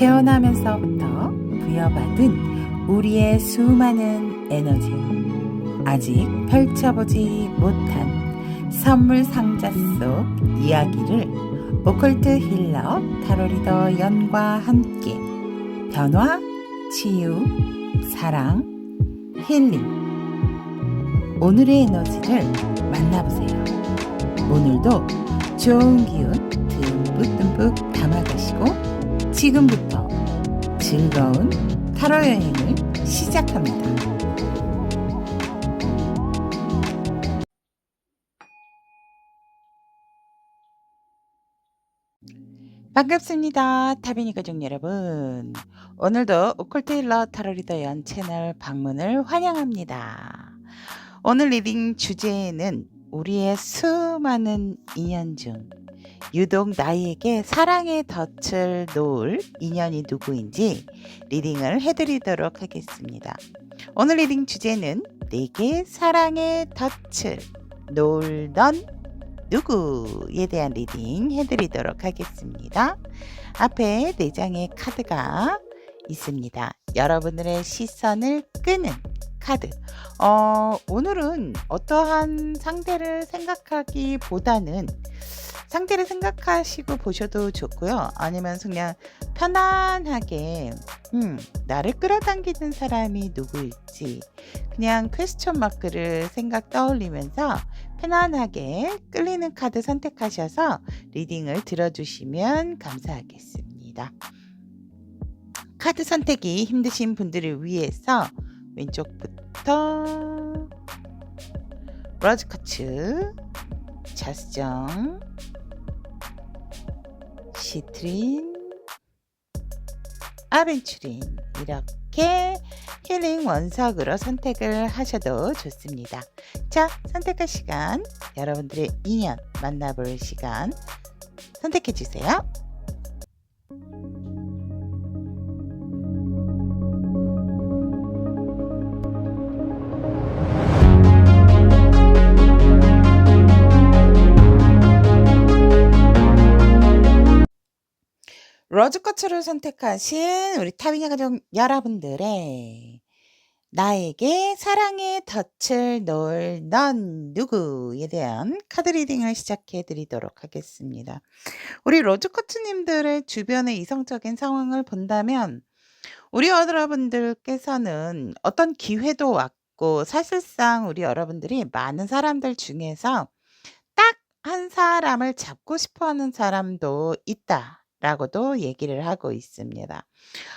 태어나면서부터 부여받은 우리의 수많은 에너지, 아직 펼쳐보지 못한 선물 상자 속 이야기를 오컬트 힐러 타로리더 연과 함께 변화, 치유, 사랑, 힐링, 오늘의 에너지를 만나보세요. 오늘도 좋은 기운 듬뿍듬뿍 담아가시고 지금부터 즐거운 타로 여행을 시작합니다. 반갑습니다. 타비니 가족 여러분. 오늘도 오컬트 힐러 타로리더 연 채널 방문을 환영합니다. 오늘 리딩 주제는 우리의 수많은 인연 중 유독 나에게 사랑의 덫을 놓을 인연이 누구인지 리딩을 해드리도록 하겠습니다. 오늘 리딩 주제는 내게 사랑의 덫을 놓을 넌 누구에 대한 리딩 해드리도록 하겠습니다. 앞에 4장의 카드가 있습니다. 여러분들의 시선을 끄는 카드. 오늘은 어떠한 상대를 생각하기보다는 상대를 생각하시고 보셔도 좋고요. 아니면 그냥 편안하게 나를 끌어당기는 사람이 누구일지 그냥 퀘스천 마크를 생각 떠올리면서 편안하게 끌리는 카드 선택하셔서 리딩을 들어주시면 감사하겠습니다. 카드 선택이 힘드신 분들을 위해서 왼쪽부터 로즈쿼츠, 자수정, 시트린, 아벤추린 이렇게 힐링 원석으로 선택을 하셔도 좋습니다. 자, 선택할 시간, 여러분들의 인연 만나볼 시간 선택해 주세요. 로즈쿼츠를 선택하신 우리 타비니 가족 여러분들의 나에게 사랑의 덫을 놓을 넌 누구에 대한 카드 리딩을 시작해 드리도록 하겠습니다. 우리 로즈쿼츠님들의 주변의 이성적인 상황을 본다면 우리 여러분들께서는 어떤 기회도 왔고 사실상 우리 여러분들이 많은 사람들 중에서 딱 한 사람을 잡고 싶어하는 사람도 있다라고도 얘기를 하고 있습니다.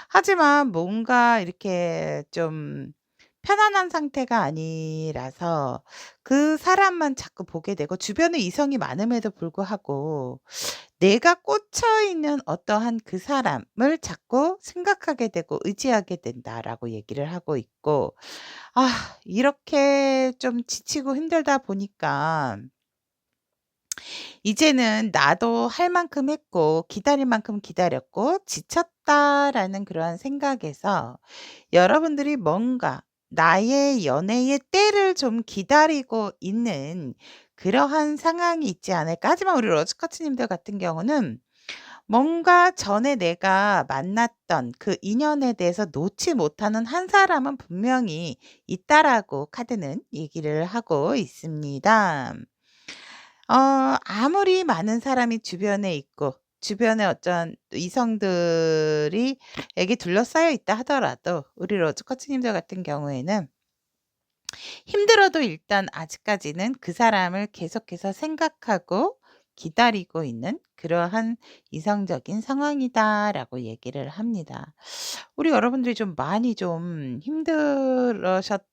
하지만 뭔가 이렇게 좀 편안한 상태가 아니라서 그 사람만 자꾸 보게 되고 주변에 이성이 많음에도 불구하고 내가 꽂혀 있는 어떠한 그 사람을 자꾸 생각하게 되고 의지하게 된다라고 얘기를 하고 있고, 이렇게 좀 지치고 힘들다 보니까 이제는 나도 할 만큼 했고 기다릴 만큼 기다렸고 지쳤다라는 그러한 생각에서 여러분들이 뭔가 나의 연애의 때를 좀 기다리고 있는 그러한 상황이 있지 않을까. 하지만 우리 로즈쿼츠님들 같은 경우는 뭔가 전에 내가 만났던 그 인연에 대해서 놓지 못하는 한 사람은 분명히 있다라고 카드는 얘기를 하고 있습니다. 아무리 많은 사람이 주변에 있고 주변에 어떤 이성들이 에게 둘러싸여 있다 하더라도 우리 로즈쿼츠님들 같은 경우에는 힘들어도 일단 아직까지는 그 사람을 계속해서 생각하고 기다리고 있는 그러한 이성적인 상황이다라고 얘기를 합니다. 우리 여러분들이 좀 많이 좀 힘들으셨던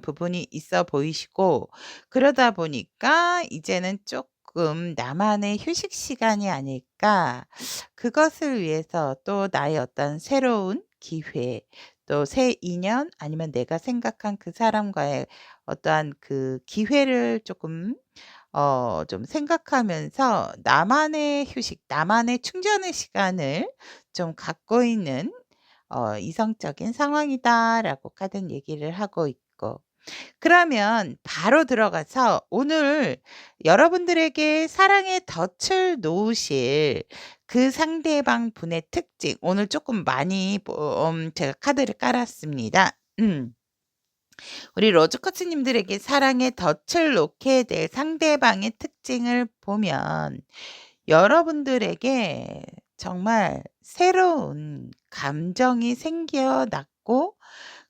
부분이 있어 보이시고 그러다 보니까 이제는 조금 나만의 휴식 시간이 아닐까. 그것을 위해서 또 나의 어떤 새로운 기회 또 새 인연 아니면 내가 생각한 그 사람과의 어떠한 그 기회를 조금 좀 생각하면서 나만의 휴식, 나만의 충전의 시간을 좀 갖고 있는 이성적인 상황이다라고 카드는 얘기를 하고 있고 그러면 바로 들어가서 오늘 여러분들에게 사랑의 덫을 놓으실 그 상대방 분의 특징 오늘 조금 많이 제가 카드를 깔았습니다. 우리 로즈커츠 님들에게 사랑의 덫을 놓게 될 상대방의 특징을 보면 여러분들에게 정말 새로운 감정이 생겨났고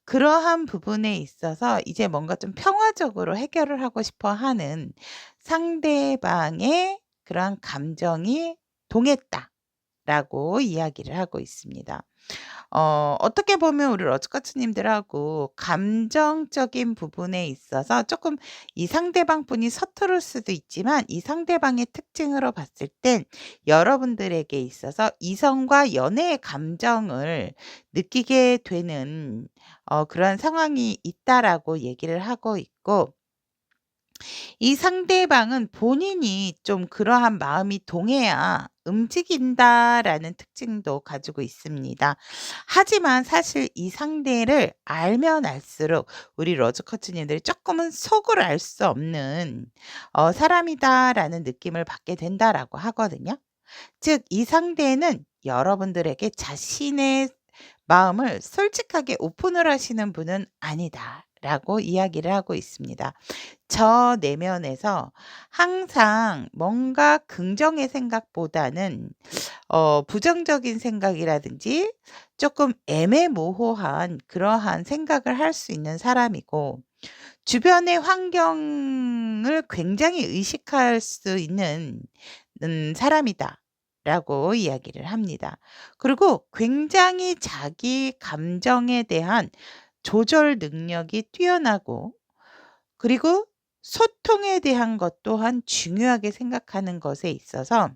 그러한 부분에 있어서 이제 뭔가 좀 평화적으로 해결을 하고 싶어 하는 상대방의 그러한 감정이 동했다라고 이야기를 하고 있습니다. 어떻게 보면 우리 러즈커츠 님들하고 감정적인 부분에 있어서 조금 이 상대방 분이 서투를 수도 있지만 이 상대방의 특징으로 봤을 땐 여러분들에게 있어서 이성과 연애의 감정을 느끼게 되는 그런 상황이 있다라고 얘기를 하고 있고 이 상대방은 본인이 좀 그러한 마음이 동해야 움직인다라는 특징도 가지고 있습니다. 하지만 사실 이 상대를 알면 알수록 우리 러즈커츠님들이 조금은 속을 알 수 없는 사람이다라는 느낌을 받게 된다라고 하거든요. 즉 이 상대는 여러분들에게 자신의 마음을 솔직하게 오픈을 하시는 분은 아니다라고 이야기를 하고 있습니다. 저 내면에서 항상 뭔가 긍정의 생각보다는 부정적인 생각이라든지 조금 애매모호한 그러한 생각을 할 수 있는 사람이고 주변의 환경을 굉장히 의식할 수 있는 사람이다라고 이야기를 합니다. 그리고 굉장히 자기 감정에 대한 조절 능력이 뛰어나고 그리고 소통에 대한 것 또한 중요하게 생각하는 것에 있어서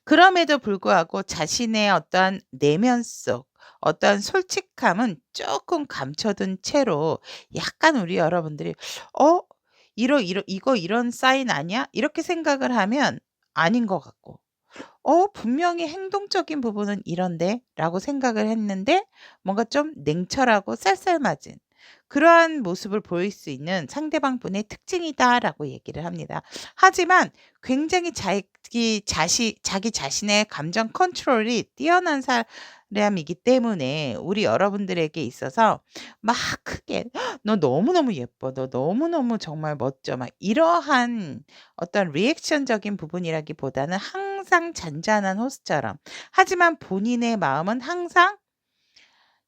그럼에도 불구하고 자신의 어떠한 내면 속 어떠한 솔직함은 조금 감춰둔 채로 약간 우리 여러분들이 '어 이거 이런 사인 아니야?' 이렇게 생각을 하면 아닌 것 같고 '분명히 행동적인 부분은 이런데.'라고 생각을 했는데 뭔가 좀 냉철하고 쌀쌀맞은 그러한 모습을 보일 수 있는 상대방 분의 특징이다라고 얘기를 합니다. 하지만 굉장히 자기 자신의 감정 컨트롤이 뛰어난 사람이기 때문에 우리 여러분들에게 있어서 막 크게 "너 너무너무 예뻐. 너 너무너무 정말 멋져." 막 이러한 어떤 리액션적인 부분이라기보다는 항상 잔잔한 호스처럼 하지만 본인의 마음은 항상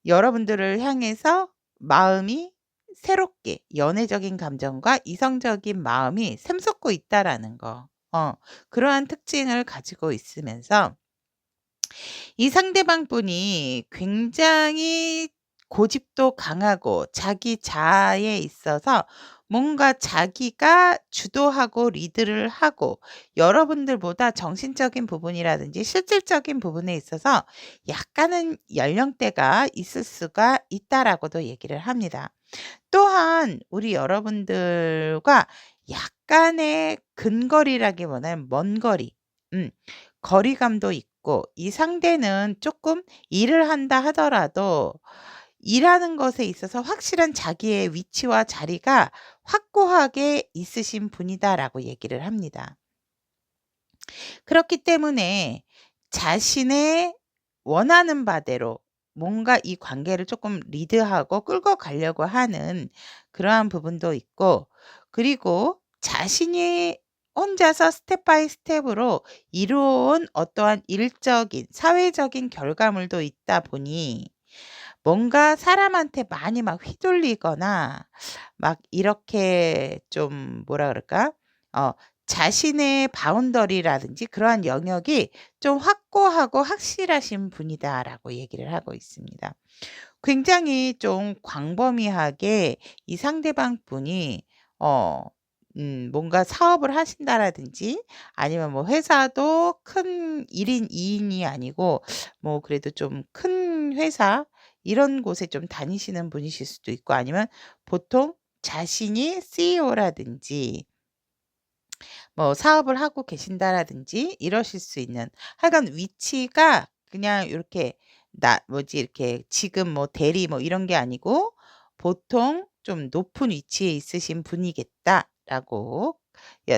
여러분들을 향해서 마음이 새롭게 연애적인 감정과 이성적인 마음이 샘솟고 있다라는 거. 그러한 특징을 가지고 있으면서 이 상대방 분이 굉장히 고집도 강하고 자기 자아에 있어서 뭔가 자기가 주도하고 리드를 하고 여러분들보다 정신적인 부분이라든지 실질적인 부분에 있어서 약간은 연령대가 있을 수가 있다라고도 얘기를 합니다. 또한 우리 여러분들과 약간의 근거리라기보다는 먼 거리, 음, 거리감도 있고 이 상대는 조금 일을 한다 하더라도 일하는 것에 있어서 확실한 자기의 위치와 자리가 확고하게 있으신 분이다라고 얘기를 합니다. 그렇기 때문에 자신의 원하는 바대로 뭔가 이 관계를 조금 리드하고 끌고 가려고 하는 그러한 부분도 있고 그리고 자신이 혼자서 스텝 바이 스텝으로 이루어온 어떠한 일적인 사회적인 결과물도 있다 보니 뭔가 사람한테 많이 막 휘둘리거나 막 이렇게 좀 뭐라 그럴까? 어 자신의 바운더리라든지 그러한 영역이 좀 확고하고 확실하신 분이다라고 얘기를 하고 있습니다. 굉장히 좀 광범위하게 이 상대방 분이 어 뭔가 사업을 하신다라든지 아니면 뭐 회사도 큰 1인 2 인이 아니고 뭐 그래도 좀 큰 회사 이런 곳에 좀 다니시는 분이실 수도 있고 아니면 보통 자신이 CEO라든지 뭐 사업을 하고 계신다라든지 이러실 수 있는 하여간 위치가 그냥 이렇게 나 뭐지 이렇게 지금 뭐 대리 뭐 이런 게 아니고 보통 좀 높은 위치에 있으신 분이겠다라고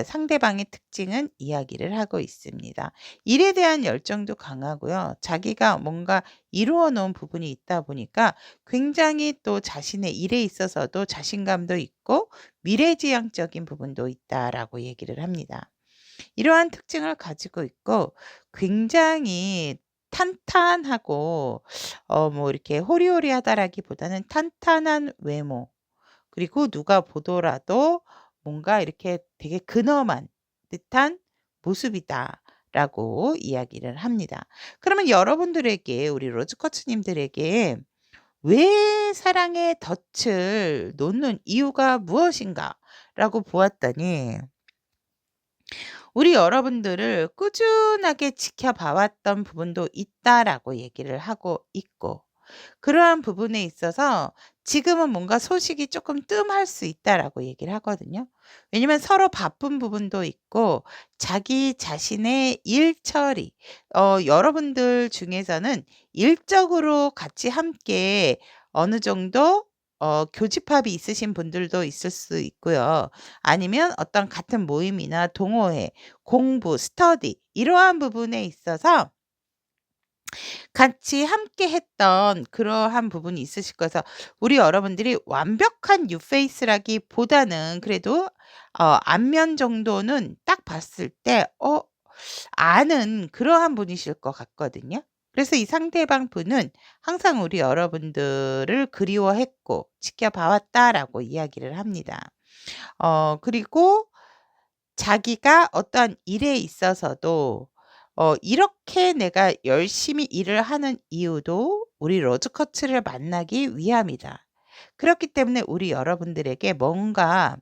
상대방의 특징은 이야기를 하고 있습니다. 일에 대한 열정도 강하고요. 자기가 뭔가 이루어 놓은 부분이 있다 보니까 굉장히 또 자신의 일에 있어서도 자신감도 있고 미래지향적인 부분도 있다라고 얘기를 합니다. 이러한 특징을 가지고 있고 굉장히 탄탄하고 뭐 이렇게 호리호리하다라기보다는 탄탄한 외모, 그리고 누가 보더라도 뭔가 이렇게 되게 근엄한 듯한 모습이다라고 이야기를 합니다. 그러면 여러분들에게, 우리 로즈코치님들에게 왜 사랑의 덫을 놓는 이유가 무엇인가라고 보았더니, 우리 여러분들을 꾸준하게 지켜봐 왔던 부분도 있다라고 얘기를 하고 있고, 그러한 부분에 있어서 지금은 뭔가 소식이 조금 뜸할 수 있다라고 얘기를 하거든요. 왜냐면 서로 바쁜 부분도 있고 자기 자신의 일 처리, 여러분들 중에서는 일적으로 같이 함께 어느 정도 교집합이 있으신 분들도 있을 수 있고요. 아니면 어떤 같은 모임이나 동호회, 공부, 스터디 이러한 부분에 있어서 같이 함께 했던 그러한 부분이 있으실 거여서, 우리 여러분들이 완벽한 뉴페이스라기보다는 그래도 안면 정도는 딱 봤을 때 아는 그러한 분이실 것 같거든요. 그래서 이 상대방 분은 항상 우리 여러분들을 그리워했고 지켜봐 왔다라고 이야기를 합니다. 그리고 자기가 어떠한 일에 있어서도 이렇게 내가 열심히 일을 하는 이유도 우리 로즈커츠를 만나기 위함이다. 그렇기 때문에 우리 여러분들에게 뭔가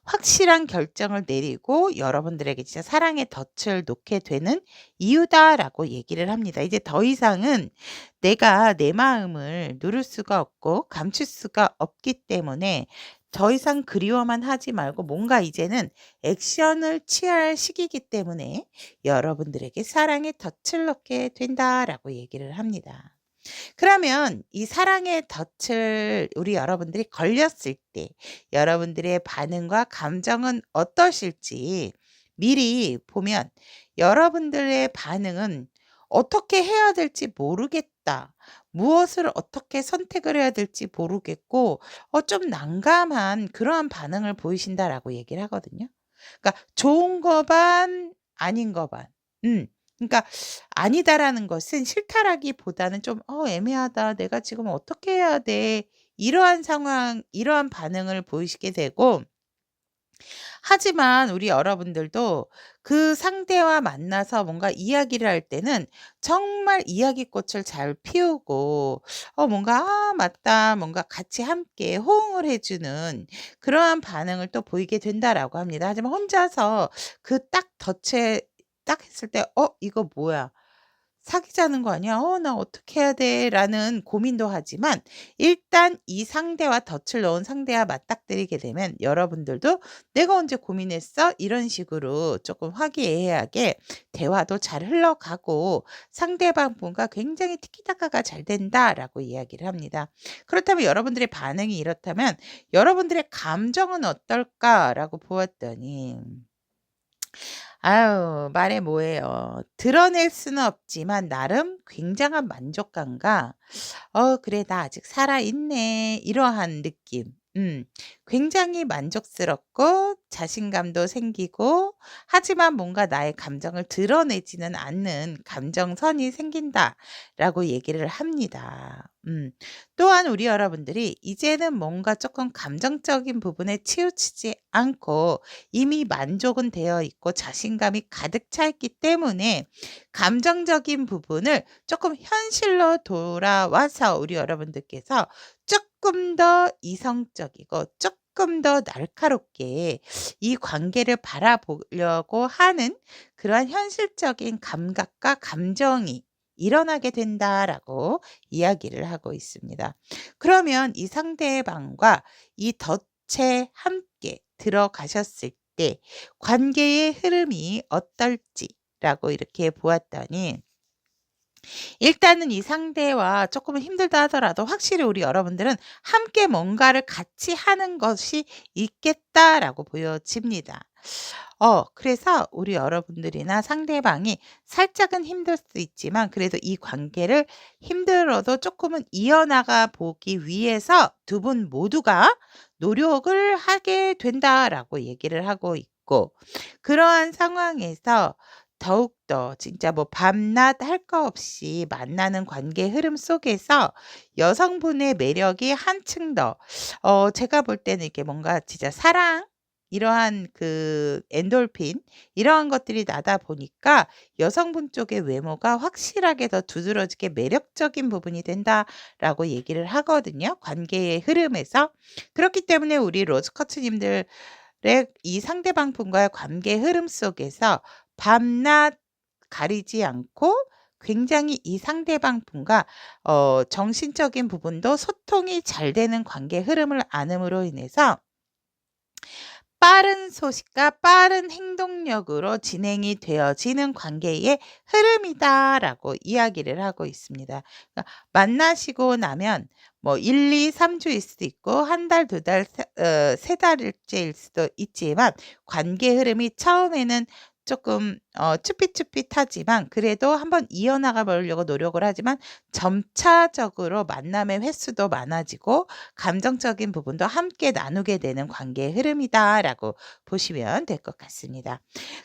확실한 결정을 내리고 여러분들에게 진짜 사랑의 덫을 놓게 되는 이유다라고 얘기를 합니다. 이제 더 이상은 내가 내 마음을 누를 수가 없고 감출 수가 없기 때문에 더 이상 그리워만 하지 말고 뭔가 이제는 액션을 취할 시기이기 때문에 여러분들에게 사랑의 덫을 놓게 된다라고 얘기를 합니다. 그러면 이 사랑의 덫을 우리 여러분들이 걸렸을 때 여러분들의 반응과 감정은 어떠실지 미리 보면, 여러분들의 반응은 '어떻게 해야 될지 모르겠다. 무엇을 어떻게 선택을 해야 될지 모르겠고 좀 난감한 그러한 반응을 보이신다.'라고 얘기를 하거든요. 그러니까 좋은 거 반, 아닌 거 반. 음. 그러니까 아니다라는 것은 싫다라기보다는 좀 애매하다. 내가 지금 어떻게 해야 돼?' 이러한 상황, 이러한 반응을 보이시게 되고, 하지만 우리 여러분들도 그 상대와 만나서 뭔가 이야기를 할 때는 정말 이야기꽃을 잘 피우고 뭔가 '아 맞다.' 뭔가 같이 함께 호응을 해 주는 그러한 반응을 또 보이게 된다라고 합니다. 하지만 혼자서 그 딱 덫에 딱 했을 때 '이거 뭐야? 사귀자는 거 아니야? 나 어떻게 해야 돼?'라는 고민도 하지만 일단 이 상대와 덫을 넣은 상대와 맞닥뜨리게 되면 여러분들도 '내가 언제 고민했어?' 이런 식으로 조금 화기애애하게 대화도 잘 흘러가고 상대방 분과 굉장히 티키타카가 잘 된다라고 이야기를 합니다. 그렇다면 여러분들의 반응이 이렇다면 '여러분들의 감정은 어떨까?'라고 보았더니, 아유 말해 뭐해요. 드러낼 수는 없지만 나름 굉장한 만족감과 '그래 나 아직 살아 있네.' 이러한 느낌. 굉장히 만족스럽고 자신감도 생기고, 하지만 뭔가 나의 감정을 드러내지는 않는 감정선이 생긴다라고 얘기를 합니다. 또한 우리 여러분들이 이제는 뭔가 조금 감정적인 부분에 치우치지 않고 이미 만족은 되어 있고 자신감이 가득 차 있기 때문에 감정적인 부분을 조금 현실로 돌아와서 우리 여러분들께서 조금 더 이성적이고 조금 더 날카롭게 이 관계를 바라보려고 하는 그러한 현실적인 감각과 감정이 일어나게 된다라고 이야기를 하고 있습니다. 그러면 이 상대방과 이 덫에 함께 들어가셨을 때 관계의 흐름이 어떨지라고 이렇게 보았더니, 일단은 이 상대와 쪼끔은 힘들다 하더라도 확실히 우리 여러분들은 '함께 뭔가를 같이 하는 것이 있겠다.'라고 보여집니다. 그래서 우리 여러분들이나 상대방이 살짝은 힘들 수 있지만 그래도 이 관계를 힘들어도 쪼끔은 이어나가 보기 위해서 두 분 모두가 "노력을 하게 된다."라고 얘기를 하고 있고, 그러한 상황에서 더욱더 진짜 뭐 밤낮 할 거 없이 만나는 관계 흐름 속에서 여성분의 매력이 한층 더 제가 볼 때는 이렇게 뭔가 진짜 사랑, 이러한 그 엔돌핀, 이러한 것들이 나다 보니까 여성분 쪽의 외모가 확실하게 더 두드러지게 매력적인 부분이 된다라고 얘기를 하거든요, 관계의 흐름에서. 그렇기 때문에 우리 로즈커츠 님들의 이 상대방 분과의 관계 흐름 속에서 밤낮 가리지 않고 굉장히 이 상대방 분과 정신적인 부분도 소통이 잘 되는 관계 흐름을 안음으로 인해서 빠른 소식과 빠른 행동력으로 진행이 되어지는 관계의 흐름이다라고 이야기를 하고 있습니다. 그러니까 만나시고 나면 뭐 1, 2, 3 주일 수도 있고 한 달, 2달, 3달째일 수도 있지만 관계 흐름이 처음에는 조금 쭈삣쭈삣하지만 그래도 한번 이어나가 보려고 노력을 하지만 점차적으로 만남의 횟수도 많아지고 감정적인 부분도 함께 나누게 되는 관계의 흐름이다라고 보시면 될 것 같습니다.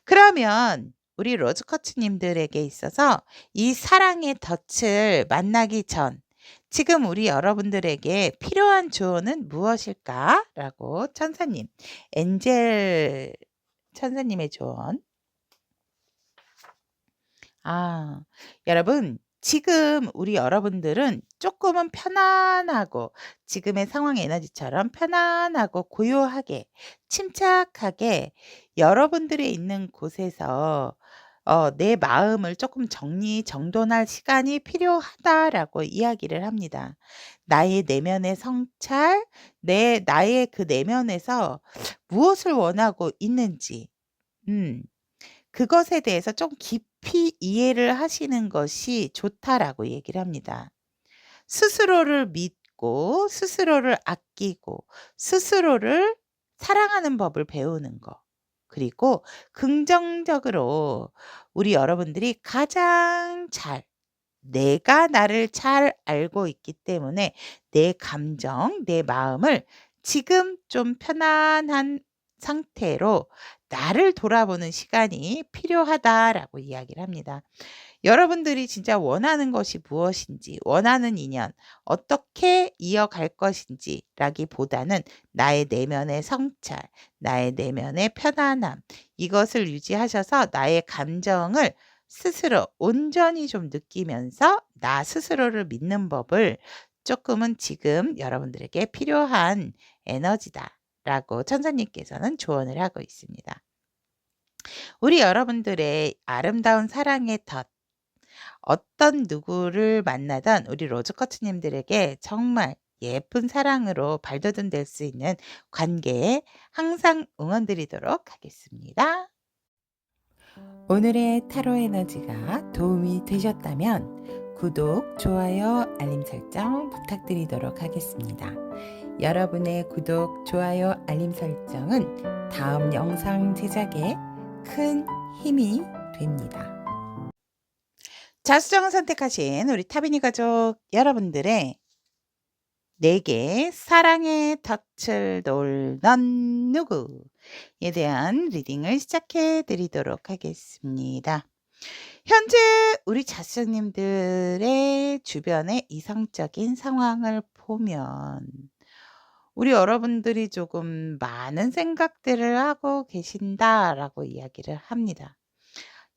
그러면 우리 로즈커츠 님들에게 있어서 이 사랑의 덫을 만나기 전 지금 우리 여러분들에게 필요한 조언은 무엇일까라고 천사님, 엔젤 천사님의 조언. 여러분, 지금 우리 여러분들은 쪼끔은 편안하고 지금의 상황 에너지처럼 편안하고 고요하게 침착하게 여러분들이 있는 곳에서 "내 마음을 쪼끔 정리정돈할 시간이 필요하다."라고 이야기를 합니다. 나의 내면의 성찰, 나의 그 내면에서 무엇을 원하고 있는지, 음 그것에 대해서 좀 깊이 이해를 하시는 것이 좋다라고 얘기를 합니다. 스스로를 믿고 스스로를 아끼고 스스로를 사랑하는 법을 배우는 거. 그리고 긍정적으로 우리 여러분들이 가장 내가 나를 잘 알고 있기 때문에 내 감정, 내 마음을 지금 좀 편안한 상태로 나를 돌아보는 시간이 필요하다라고 이야기를 합니다. 여러분들이 진짜 원하는 것이 무엇인지, 원하는 인연, 어떻게 이어갈 것인지라기보다는 나의 내면의 성찰, 나의 내면의 편안함, 이것을 유지하셔서 나의 감정을 스스로 온전히 좀 느끼면서 나 스스로를 믿는 법을 조금은 지금 여러분들에게 필요한 에너지다라고 천사님께서는 조언을 하고 있습니다. 우리 여러분들의 아름다운 사랑의 덫, 어떤 누구를 만나든 우리 로즈커츠님들에게 정말 예쁜 사랑으로 발돋움 될 수 있는 관계에 항상 응원드리도록 하겠습니다. 오늘의 타로 에너지가 도움이 되셨다면 구독, 좋아요, 알림 설정 부탁드리도록 하겠습니다. 여러분의 구독, 좋아요, 알림 설정은 다음 영상 제작에 큰 힘이 됩니다. 자수정을 선택하신 우리 타비니 가족 여러분들의 내게 사랑의 덫을 놓는 누구에 대한 리딩을 시작해 드리도록 하겠습니다. 현재 우리 자수님들의 주변의 이성적인 상황을 보면 우리 여러분들이 조금 많은 생각들을 하고 계신다라고 이야기를 합니다.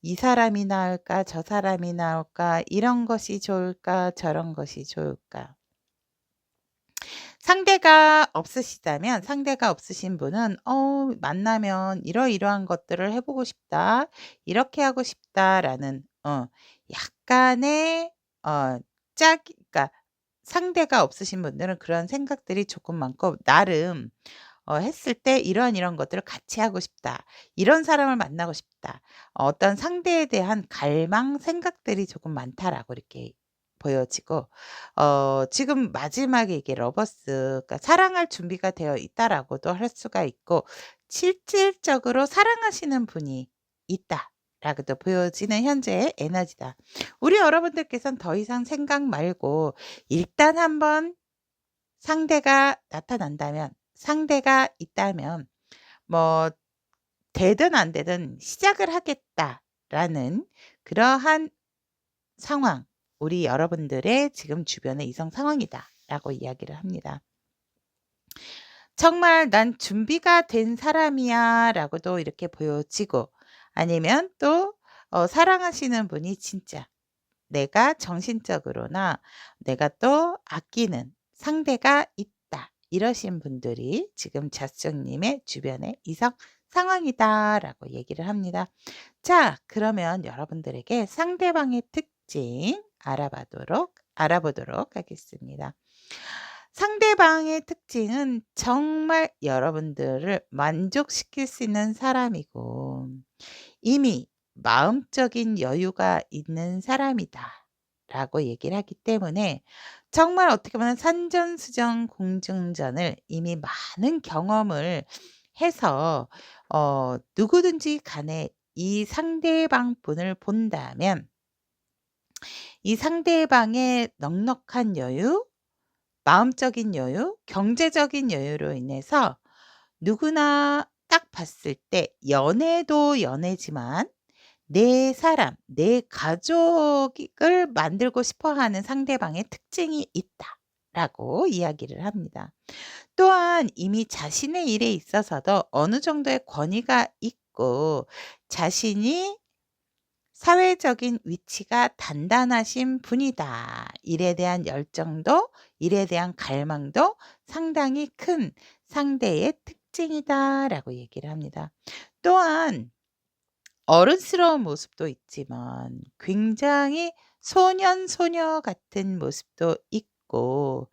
이 사람이 나을까, 저 사람이 나을까, 이런 것이 좋을까, 저런 것이 좋을까. 상대가 없으시다면, 상대가 없으신 분은 만나면 이러이러한 것들을 해 보고 싶다. 이렇게 하고 싶다라는 약간의 그러니까 상대가 없으신 분들은 그런 생각들이 조금 많고 나름 했을 때 이런 것들을 같이 하고 싶다. 이런 사람을 만나고 싶다. 싶다. 어떤 상대에 대한 갈망 생각들이 조금 많다라고 이렇게 보여지고 지금 마지막에 이게 러버스 그러니까 사랑할 준비가 되어 있다라고도 할 수가 있고 실질적으로 사랑하시는 분이 있다라고도 보여지는 현재의 에너지다. 우리 여러분들께서는 더 이상 생각 말고 일단 한번 상대가 나타난다면 상대가 있다면 뭐 되든 안 되든 '시작을 하겠다.'라는 그러한 상황, 우리 여러분들의 지금 주변의 이성 상황이다라고 이야기를 합니다. 정말 '난 준비가 된 사람이야.'라고도 이렇게 보여지고 아니면 또 사랑하시는 분이 진짜 내가 정신적으로나 내가 또 아끼는 상대가 있다. 이러신 분들이 지금 자수님의 주변의 이성 상황이다라고 얘기를 합니다. 자, 그러면 여러분들에게 상대방의 특징 알아보도록 하겠습니다. 상대방의 특징은 정말 여러분들을 만족시킬 수 있는 사람이고 이미 마음적인 여유가 있는 사람이다라고 얘기를 하기 때문에 정말 어떻게 보면 산전수전 공중전을 이미 많은 경험을 해서 누구든지 간에 이 상대방 분을 본다면 이 상대방의 넉넉한 여유, 마음적인 여유, 경제적인 여유로 인해서 누구나 딱 봤을 때 연애도 연애지만 내 사람, 내 가족을 만들고 싶어 하는 상대방의 특징이 있다라고 이야기를 합니다. 또한 이미 자신의 일에 있어서도 어느 정도의 권위가 있고 자신이 사회적인 위치가 단단하신 분이다. 일에 대한 열정도, 일에 대한 갈망도 상당히 큰 상대의 특징이다라고 얘기를 합니다. 또한 어른스러운 모습도 있지만 굉장히 소년, 소녀 같은 모습도 있고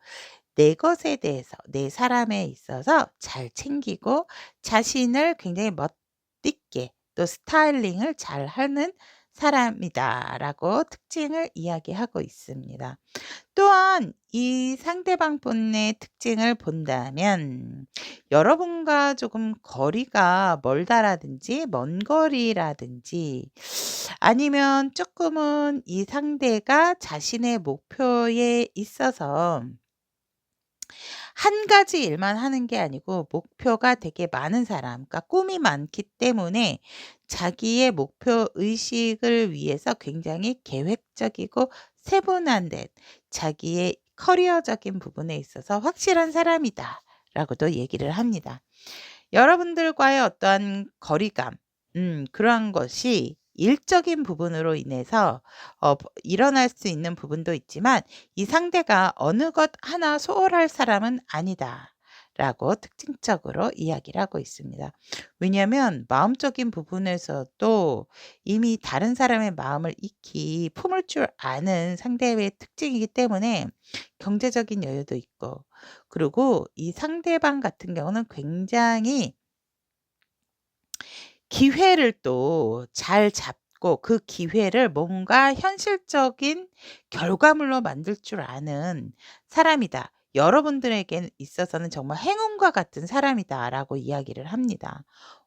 내 것에 대해서 내 사람에 있어서 잘 챙기고 자신을 굉장히 멋있게 또 스타일링을 잘하는 사람이다라고 특징을 이야기하고 있습니다. 또한 이 상대방 분의 특징을 본다면 여러분과 조금 거리가 멀다라든지 먼 거리라든지 아니면 쪼끔은 이 상대가 자신의 목표에 있어서 한 가지 일만 하는 게 아니고 목표가 되게 많은 사람, 그러니까 꿈이 많기 때문에 자기의 목표 의식을 위해서 굉장히 계획적이고 세분화된 자기의 커리어적인 부분에 있어서 확실한 사람이다라고도 얘기를 합니다. 여러분들과의 어떠한 거리감 그러한 것이 일적인 부분으로 인해서 일어날 수 있는 부분도 있지만 이 상대가 어느 것 하나 소홀할 사람은 아니다라고 특징적으로 이야기를 하고 있습니다. 왜냐하면 마음적인 부분에서도 이미 다른 사람의 마음을 익히 품을 줄 아는 상대의 특징이기 때문에 경제적인 여유도 있고 그리고 이 상대방 같은 경우는 굉장히 기회를 또 잘 잡고 그 기회를 뭔가 현실적인 결과물로 만들 줄 아는 사람이다. 여러분들에게 있어서는 정말 행운과 같은 사람이다라고 이야기를 합니다.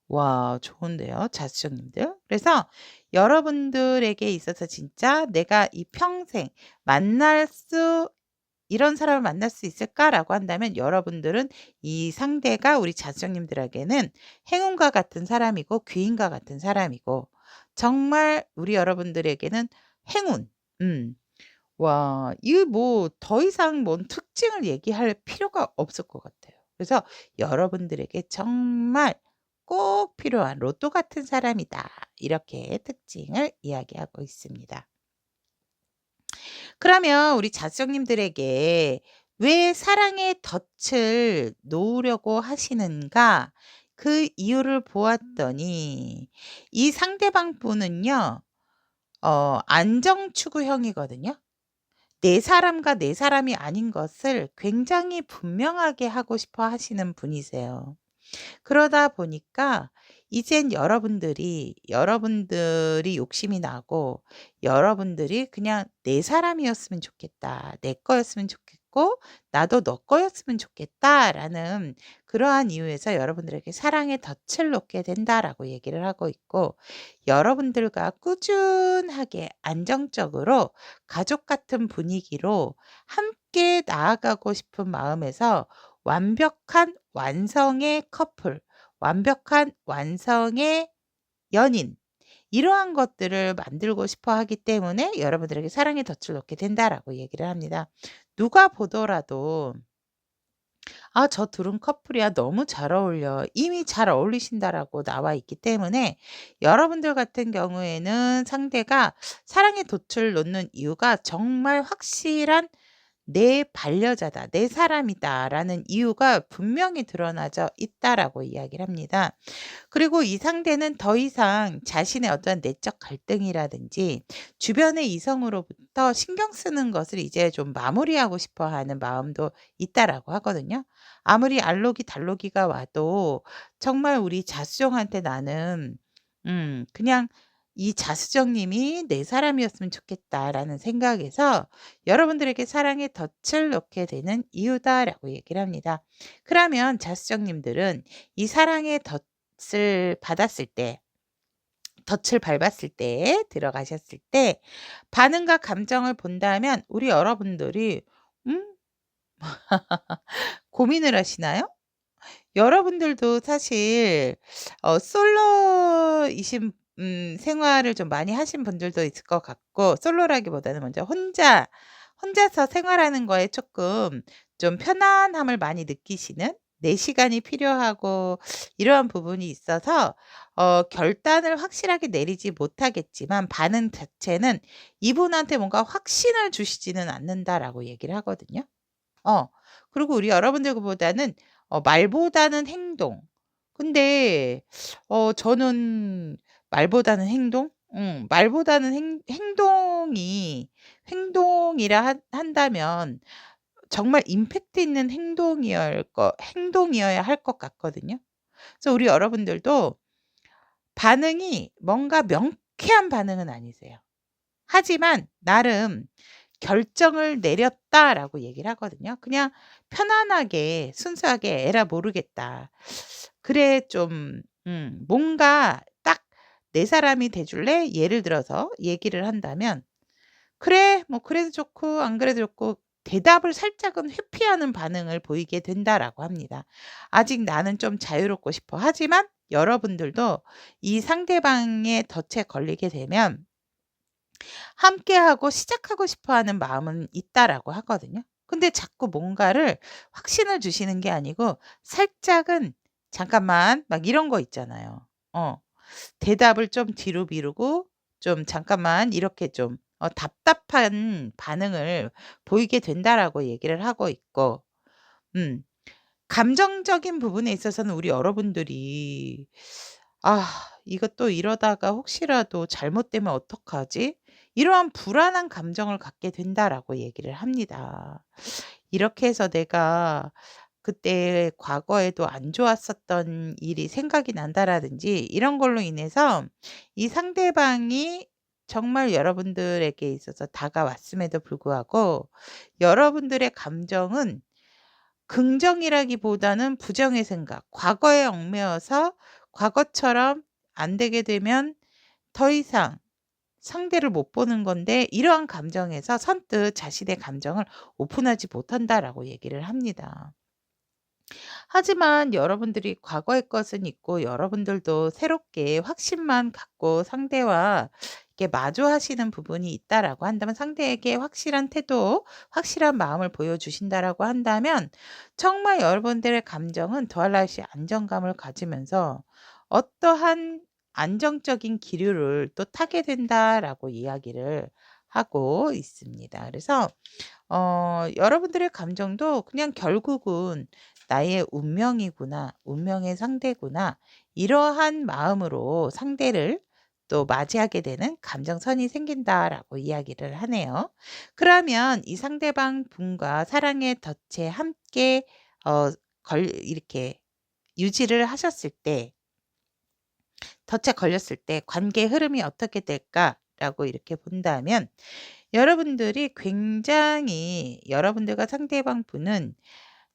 와, 좋은데요, 자수정님들. 그래서 여러분들에게 있어서 진짜 내가 이 평생 만날 수 이런 사람을 만날 수 있을까라고 한다면 여러분들은 이 상대가 우리 자수정님들에게는 행운과 같은 사람이고 귀인과 같은 사람이고 정말 우리 여러분들에게는 행운. 와, 이거 뭐 더 이상 뭔 특징을 얘기할 필요가 없을 것 같아요. 그래서 여러분들에게 정말 꼭 필요한 로또 같은 사람이다. 이렇게 특징을 이야기하고 있습니다. 그러면 우리 자수정님들에게 왜 사랑의 덫을 놓으려고 하시는가? 그 이유를 보았더니 이 상대방 분은요. 안정 추구형이거든요. 내 사람과 내 사람이 아닌 것을 굉장히 분명하게 하고 싶어 하시는 분이세요. 그러다 보니까 이젠 여러분들이 욕심이 나고 여러분들이 그냥 '내 사람이었으면 좋겠다. 내 거였으면 좋겠고 나도 너 거였으면 좋겠다.'라는 그러한 이유에서 여러분들에게 사랑의 덫을 놓게 된다라고 얘기를 하고 있고, 여러분들과 꾸준하게 안정적으로 가족 같은 분위기로 함께 나아가고 싶은 마음에서 완벽한 완성의 커플, 완벽한 완성의 연인, 이러한 것들을 만들고 싶어 하기 때문에 여러분들에게 사랑의 덫을 놓게 된다라고 얘기를 합니다. 누가 보더라도 '아 저 둘은 커플이야. 너무 잘 어울려. 이미 잘 어울리신다.'라고 나와 있기 때문에 여러분들 같은 경우에는 상대가 사랑의 덫을 놓는 이유가 정말 확실한 '내 반려자다. 내 사람이다.'라는 이유가 분명히 드러나져 있다라고 이야기를 합니다. 그리고 이 상대는 더 이상 자신의 어떠한 내적 갈등이라든지 주변의 이성으로부터 신경 쓰는 것을 이제 좀 마무리하고 싶어 하는 마음도 있다라고 하거든요. 아무리 알록이 달록이가 와도 정말 우리 자수정한테 나는 그냥 '이 자수정님이 내 사람이었으면 좋겠다.'라는 생각에서 여러분들에게 사랑의 덫을 놓게 되는 이유다라고 얘기를 합니다. 그러면 자수정님들은 이 사랑의 덫을 받았을 때, 덫을 밟았을 때, 들어가셨을 때 반응과 감정을 본다면 우리 여러분들이 음 고민을 하시나요? 여러분들도 사실 솔로이신 생활을 좀 많이 하신 분들도 있을 것 같고, 솔로라기보다는 먼저 혼자서 생활하는 거에 조금 좀 편안함을 많이 느끼시는, 내 시간이 필요하고 이러한 부분이 있어서 결단을 확실하게 내리지 못하겠지만 반응 자체는 이분한테 뭔가 확신을 주시지는 않는다라고 얘기를 하거든요. 어. 그리고 우리 여러분들보다는 말보다는 행동. 근데 저는 말보다는 행동? 말보다는 행동이라 한다면 정말 임팩트 있는 행동이어야 할 것 같거든요. 그래서 우리 여러분들도 반응이 뭔가 명쾌한 반응은 아니세요. 하지만 나름 "결정을 내렸다."라고 얘기를 하거든요. 그냥 편안하게 순수하게 "에라 모르겠다. 그래 좀 뭔가 딱 내 사람이 돼 줄래?" 예를 들어서 얘기를 한다면 "그래. 뭐 그래도 좋고 안 그래도 좋고." 대답을 살짝은 회피하는 반응을 보이게 된다라고 합니다. 아직 나는 좀 자유롭고 싶어. 하지만 여러분들도 이 상대방의 덫에 걸리게 되면 함께하고 시작하고 싶어 하는 마음은 있다라고 하거든요. 근데 자꾸 뭔가를 확신을 주시는 게 아니고 살짝은 "잠깐만." 막 이런 거 있잖아요. 대답을 좀 뒤로 미루고 좀 "잠깐만." 이렇게 좀 답답한 반응을 보이게 된다라고 얘기를 하고 있고, 음 감정적인 부분에 있어서는 우리 여러분들이 '아 이것도 이러다가 혹시라도 잘못되면 어떡하지?' 이러한 불안한 감정을 갖게 된다라고 얘기를 합니다. 이렇게 해서 내가 그때 과거에도 안 좋았었던 일이 생각이 난다라든지 이런 걸로 인해서 이 상대방이 정말 여러분들에게 있어서 다가왔음에도 불구하고 여러분들의 감정은 긍정이라기보다는 부정의 생각, 과거에 얽매여서 과거처럼 안 되게 되면 더 이상 상대를 못 보는 건데 이러한 감정에서 선뜻 자신의 감정을 오픈하지 못한다라고 얘기를 합니다. 하지만 여러분들이 과거의 것은 있고 여러분들도 새롭게 확신만 갖고 상대와 이렇게 마주하시는 부분이 있다라고 한다면, 상대에게 확실한 태도, 확실한 마음을 보여주신다라고 한다면 정말 여러분들의 감정은 더할 나위 안정감을 가지면서 어떠한 안정적인 기류를 또 타게 된다라고 이야기를 하고 있습니다. 그래서 여러분들의 감정도 그냥 결국은 '나의 운명이구나. 운명의 상대구나.' 이러한 마음으로 상대를 또 맞이하게 되는 감정선이 생긴다라고 이야기를 하네요. 그러면 이 상대방 분과 사랑의 덫에 함께 걸 이렇게 유지를 하셨을 때 덫에 걸렸을 때 관계 흐름이 어떻게 될까라고 이렇게 본다면 여러분들이 굉장히 여러분들과 상대방 분은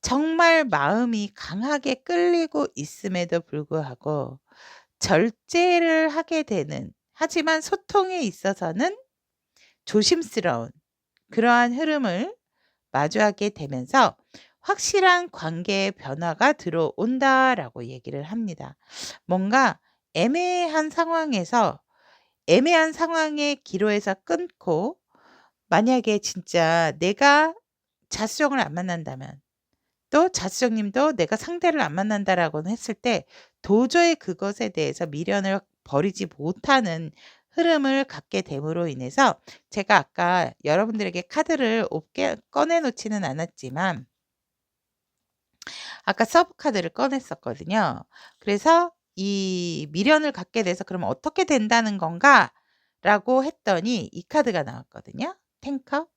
정말 마음이 강하게 끌리고 있음에도 불구하고 절제를 하게 되는, 하지만 소통에 있어서는 조심스러운 그러한 흐름을 마주하게 되면서 확실한 관계의 변화가 들어온다라고 얘기를 합니다. 뭔가 애매한 상황에서 애매한 상황의 기로에서 끊고, 만약에 진짜 내가 자수정을 안 만난다면, 또 자수정님도 내가 상대를 안 만난다라고는 했을 때 도저히 그것에 대해서 미련을 버리지 못하는 흐름을 갖게 됨으로 인해서, 제가 아까 여러분들에게 카드를 꺼내 놓지는 않았지만 아까 서브 카드를 꺼냈었거든요. 그래서 이 미련을 갖게 돼서 '그럼 어떻게 된다는 건가?'라고 했더니 이 카드가 나왔거든요. 탱커.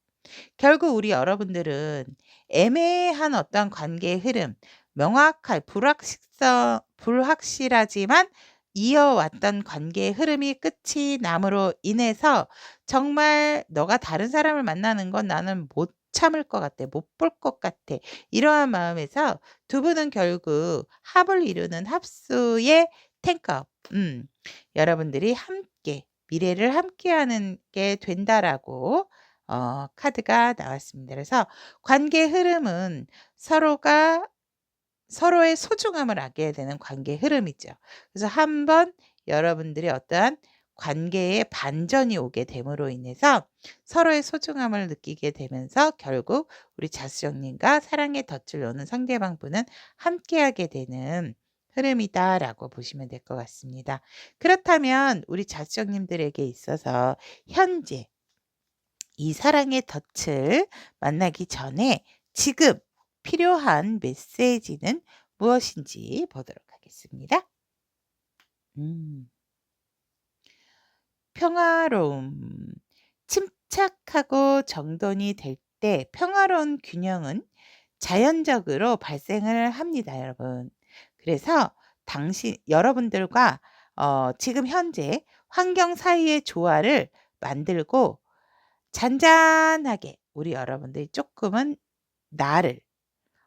결국 우리 여러분들은 애매한 어떤 관계의 흐름, 불확실하지만 이어왔던 관계의 흐름이 끝이 남으로 인해서 정말 '너가 다른 사람을 만나는 건 나는 못 참을 것 같아. 못 볼 것 같아.' 이러한 마음에서 두 분은 결국 합을 이루는 합수의 탱커, 여러분들이 함께 미래를 함께하는 게 된다라고 카드가 나왔습니다. 그래서 관계 흐름은 서로가 서로의 소중함을 알게 되는 관계 흐름이죠. 그래서 한번 여러분들이 어떠한 관계에 반전이 오게 됨으로 인해서 서로의 소중함을 느끼게 되면서 결국 우리 자수정님과 사랑의 덫을 놓는 상대방 분은 함께하게 되는 흐름이다라고 보시면 될 것 같습니다. 그렇다면 우리 자수정님들에게 있어서 현재 이 사랑의 덫을 만나기 전에 지금 필요한 메시지는 무엇인지 보도록 하겠습니다. 평화로움. 침착하고 정돈이 될 때 평화로운 균형은 자연적으로 발생을 합니다, 여러분. 그래서 여러분들과 지금 현재 환경 사이의 조화를 만들고 잔잔하게 우리 여러분들이 조금은 나를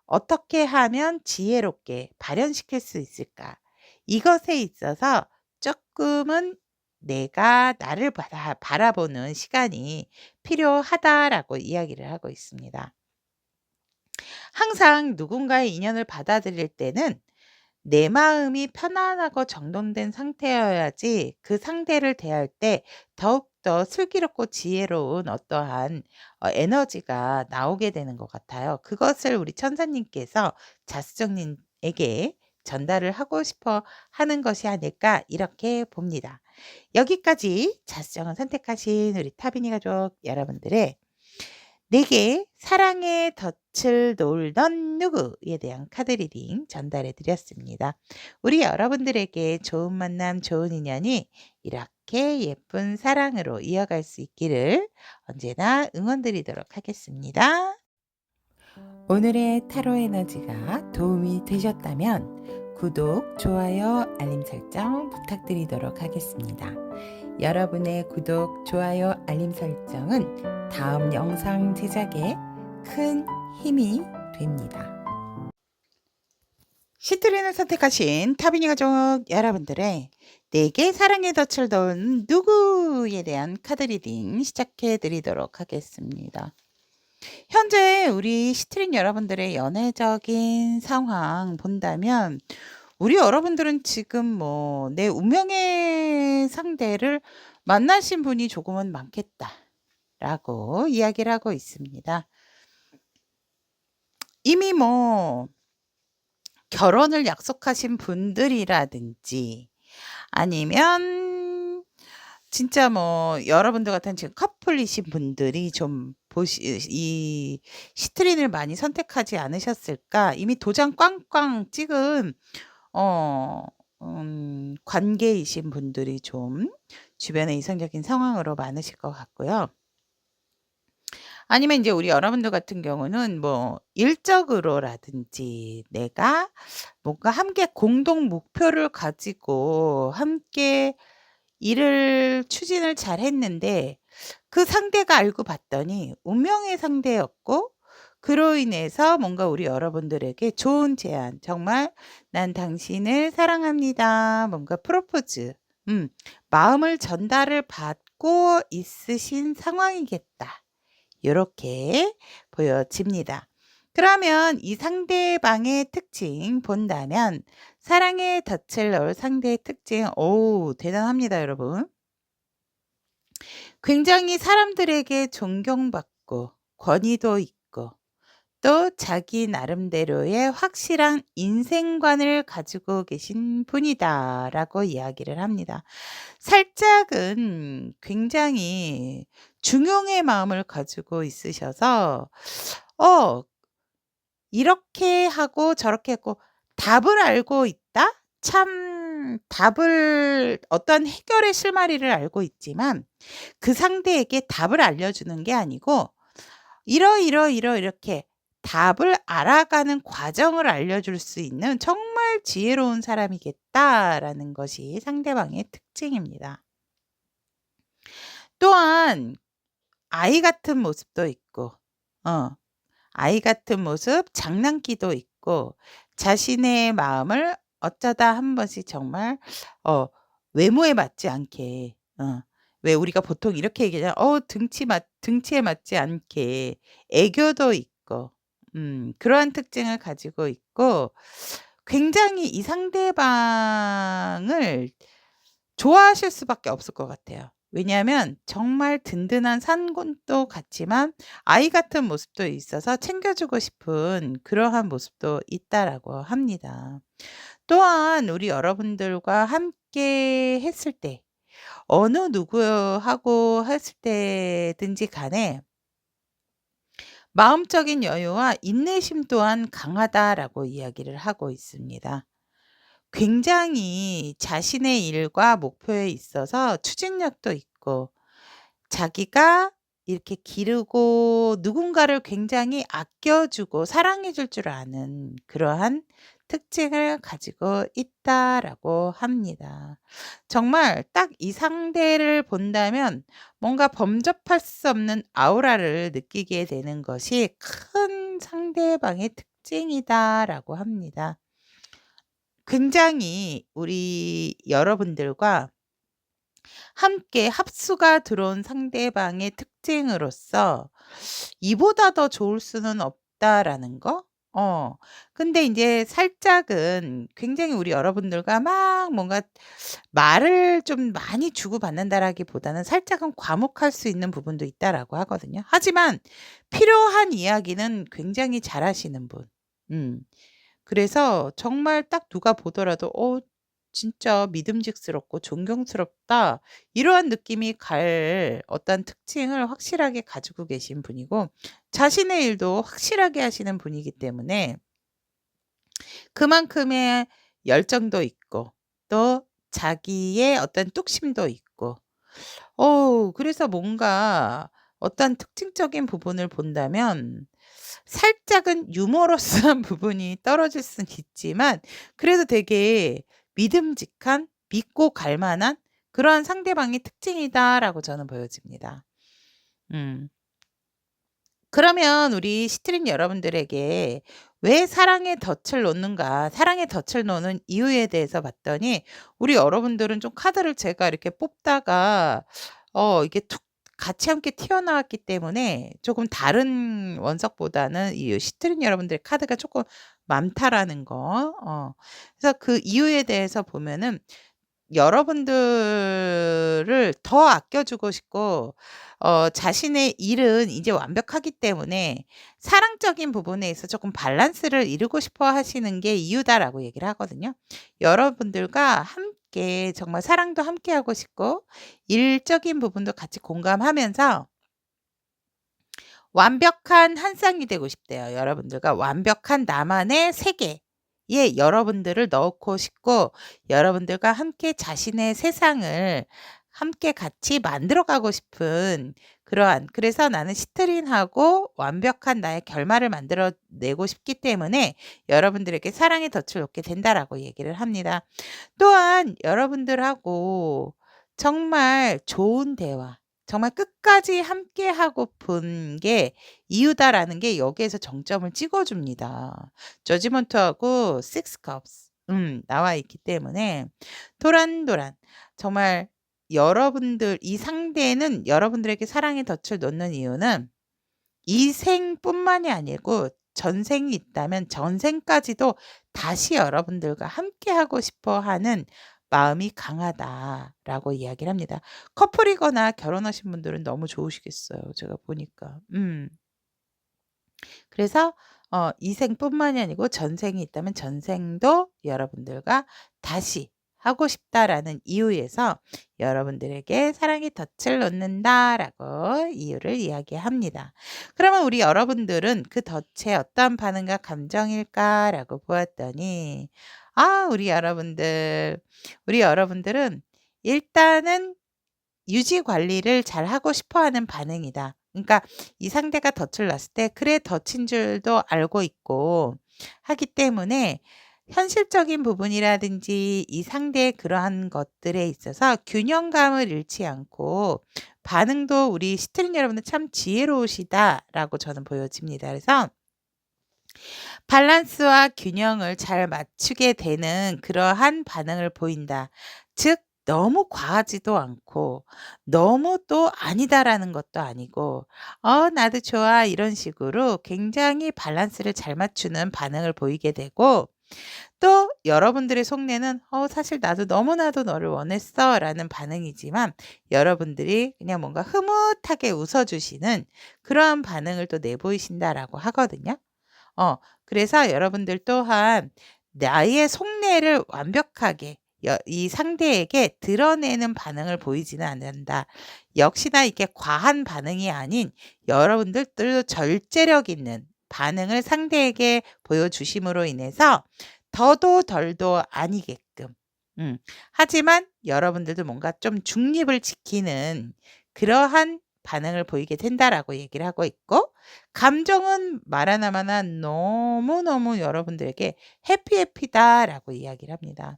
어떻게 하면 지혜롭게 발현시킬 수 있을까? 이것에 있어서 조금은 내가 나를 바라보는 시간이 필요하다라고 이야기를 하고 있습니다. 항상 누군가의 인연을 받아들일 때는 내 마음이 편안하고 정돈된 상태여야지 그 상대를 대할 때 더욱더 슬기롭고 지혜로운 어떠한 에너지가 나오게 되는 것 같아요. 그것을 우리 천사님께서 자수정님에게 전달을 하고 싶어 하는 것이 아닐까 이렇게 봅니다. 여기까지 자수정을 선택하신 우리 타비니 가족 여러분들의 내게 사랑의 덫을 놓던 누구에 대한 카드 리딩 전달해 드렸습니다. 우리 여러분들에게 좋은 만남, 좋은 인연이 이렇게 예쁜 사랑으로 이어갈 수 있기를 언제나 응원드리도록 하겠습니다. 오늘의 타로 에너지가 도움이 되셨다면 구독, 좋아요, 알림 설정 부탁드리도록 하겠습니다. 여러분의 구독, 좋아요, 알림 설정은 다음 영상 제작에 큰 힘이 됩니다. 시트린을 선택하신 타비니 가족 여러분들의 내게 사랑의 덫을 넣은 누구에 대한 카드 리딩 시작해 드리도록 하겠습니다. 현재 우리 시트린 여러분들의 연애적인 상황 본다면 우리 여러분들은 지금 내 운명의 상대를 만나신 분이 조금은 많겠다라고 이야기를 하고 있습니다. 이미 결혼을 약속하신 분들이라든지 아니면 진짜 여러분들 같은 지금 커플이신 분들이 좀 이 시트린을 많이 선택하지 않으셨을까? 이미 도장 꽝꽝 찍은 관계이신 분들이 좀 주변에 이성적인 상황으로 많으실 것 같고요. 아니면 인제 우리 여러분들 같은 경우는 뭐 일적으로라든지 내가 뭔가 함께 공동 목표를 가지고 함께 일을 추진을 잘했는데 그 상대가 알고 봤더니 운명의 상대였고 그로 인해서 뭔가 우리 여러분들에게 좋은 제안, 정말 "난 당신을 사랑합니다." 뭔가 프로포즈, 음 마음을 전달을 받고 있으신 상황이겠다. 요렇게 보여집니다. 그러면 이 상대방의 특징 본다면 사랑의 덫을 넣을 상대의 특징, 오 대단합니다 여러분. 굉장히 사람들에게 존경받고 권위도 있고 또 자기 나름대로의 확실한 인생관을 가지고 계신 분이다라고 이야기를 합니다. 살짝은 굉장히 중용의 마음을 가지고 있으셔서 어 이렇게 하고 저렇게 했고 답을 알고 있다? 참 답을 어떤 해결의 실마리를 알고 있지만 그 상대에게 답을 알려주는 게 아니고 이렇게 답을 알아가는 과정을 알려줄 수 있는 정말 지혜로운 사람이겠다라는 것이 상대방의 특징입니다. 또한 아이 같은 모습도 있고 어 아이 같은 모습, 장난기도 있고 자신의 마음을 어쩌다 한 번씩 정말 어 외모에 맞지 않게 왜 우리가 보통 이렇게 얘기하잖아요. 등치에 맞지 않게 애교도 있고 그러한 특징을 가지고 있고 굉장히 이 상대방을 좋아하실 수밖에 없을 것 같아요. 왜냐하면 정말 든든한 산군도 같지만 아이 같은 모습도 있어서 챙겨주고 싶은 그러한 모습도 있다라고 합니다. 또한 우리 여러분들과 함께 했을 때 어느 누구하고 했을 때든지 간에 마음적인 여유와 인내심 또한 강하다라고 이야기를 하고 있습니다. 굉장히 자신의 일과 목표에 있어서 추진력도 있고 자기가 이렇게 기르고 누군가를 굉장히 아껴주고 사랑해 줄 줄 아는 그러한 특징을 가지고 있다라고 합니다. 정말 딱 이 상대를 본다면 뭔가 범접할 수 없는 아우라를 느끼게 되는 것이 큰 상대방의 특징이다라고 합니다. 굉장히 우리 여러분들과 함께 합수가 들어온 상대방의 특징으로서 '이보다 더 좋을 수는 없다.'라는 거? 근데 인제 살짝은 굉장히 우리 여러분들과 막 뭔가 말을 좀 많이 주고받는다라기보다는 살짝은 과묵할 수 있는 부분도 있다라고 하거든요. 하지만 필요한 이야기는 굉장히 잘하시는 분. 음. 그래서 정말 딱 누가 보더라도 '진짜 믿음직스럽고 존경스럽다.' 이러한 느낌이 갈 어떤 특징을 확실하게 가지고 계신 분이고 자신의 일도 확실하게 하시는 분이기 때문에 그만큼의 열정도 있고 또 자기의 어떤 뚝심도 있고 그래서 뭔가 어떤 특징적인 부분을 본다면 살짝은 유머러스한 부분이 떨어질 수는 있지만 그래도 되게 믿음직한 믿고 갈 만한 그러한 상대방의 특징이다라고 저는 보여집니다. 음. 그러면 우리 시트릿 여러분들에게 왜 사랑의 덫을 놓는가, 사랑의 덫을 놓는 이유에 대해서 봤더니 우리 여러분들은 좀 카드를 제가 이렇게 뽑다가 이게 툭 같이 함께 튀어나왔기 때문에 조금 다른 원석보다는 이 시트릿 여러분들의 카드가 조금 많다라는 거. 그래서 그 이유에 대해서 보면은 여러분들을 더 아껴주고 싶고 자신의 일은 이제 완벽하기 때문에 사랑적인 부분에 있어 조금 밸런스를 이루고 싶어 하시는 게 이유다라고 얘기를 하거든요. 여러분들과 함께 정말 사랑도 함께 하고 싶고 일적인 부분도 같이 공감하면서 완벽한 한 쌍이 되고 싶대요. 여러분들과 완벽한 나만의 세계에 여러분들을 넣고 싶고 여러분들과 함께 자신의 세상을 함께 같이 만들어 가고 싶은 그래서 나는 시트린하고 완벽한 나의 결말을 만들어 내고 싶기 때문에 여러분들에게 사랑의 덫을 놓게 된다라고 얘기를 합니다. 또한 여러분들하고 정말 좋은 대화, 정말 끝까지 함께 하고픈 게 이유다라는 게 여기에서 정점을 찍어 줍니다. 저지먼트하고 식스 컵스 나와 있기 때문에 도란도란 정말 이 상대는 여러분들에게 사랑의 덫을 놓는 이유는 이 생뿐만이 아니고 전생이 있다면 전생까지도 다시 여러분들과 함께하고 싶어 하는 마음이 강하다라고 이야기를 합니다. 커플이거나 결혼하신 분들은 너무 좋으시겠어요. 제가 보니까. 그래서 이 생뿐만이 아니고 전생이 있다면 전생도 여러분들과 다시 하고 싶다라는 이유에서 여러분들에게 사랑의 덫을 놓는다라고 이유를 이야기합니다. 그러면 우리 여러분들은 그 덫에 어떤 반응과 감정일까라고 보았더니 우리 여러분들은 일단은 유지 관리를 잘하고 싶어 하는 반응이다. 그러니까 이 상대가 덫을 놨을 때 그래 덫인 줄도 알고 있고 하기 때문에 현실적인 부분이라든지 이 상대의 그러한 것들에 있어서 균형감을 잃지 않고 반응도 우리 시트린 여러분들 참 지혜로우시다라고 저는 보여집니다. 그래서 밸런스와 균형을 잘 맞추게 되는 그러한 반응을 보인다. 즉 너무 과하지도 않고 너무 또 아니다라는 것도 아니고 나도 좋아 이런 식으로 굉장히 밸런스를 잘 맞추는 반응을 보이게 되고 또 여러분들의 속내는 사실 나도 너무나도 너를 원했어라는 반응이지만 여러분들이 그냥 뭔가 흐뭇하게 웃어주시는 그러한 반응을 또 내보이신다라고 하거든요. 그래서 여러분들 또한 나의 속내를 완벽하게 이 상대에게 드러내는 반응을 보이지는 않는다. 역시나 이게 과한 반응이 아닌 여러분들도 절제력 있는 반응을 상대에게 보여주심으로 인해서 더도 덜도 아니게끔. 하지만 여러분들도 뭔가 좀 중립을 지키는 그러한 반응을 보이게 된다라고 얘기를 하고 있고 감정은 말 하나마나 너무너무 여러분들에게 해피해피다라고 이야기를 합니다.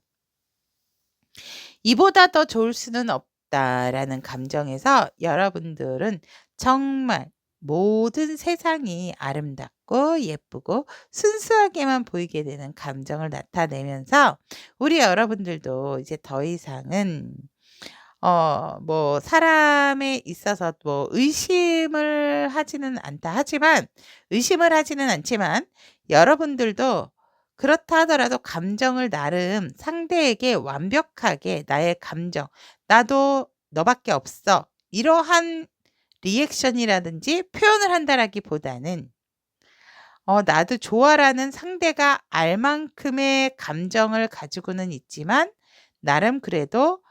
이보다 더 좋을 수는 없다라는 감정에서 여러분들은 정말 모든 세상이 아름답고 예쁘고 순수하게만 보이게 되는 감정을 나타내면서 우리 여러분들도 이제 더 이상은 사람에 있어서 의심을 하지는 않지만 여러분들도 그렇다 하더라도 감정을 나름 상대에게 완벽하게 나의 감정, 나도 너밖에 없어. 이러한 리액션이라든지 표현을 한다라기보다는 나도 좋아라는 상대가 알 만큼의 감정을 가지고는 있지만 나름 그래도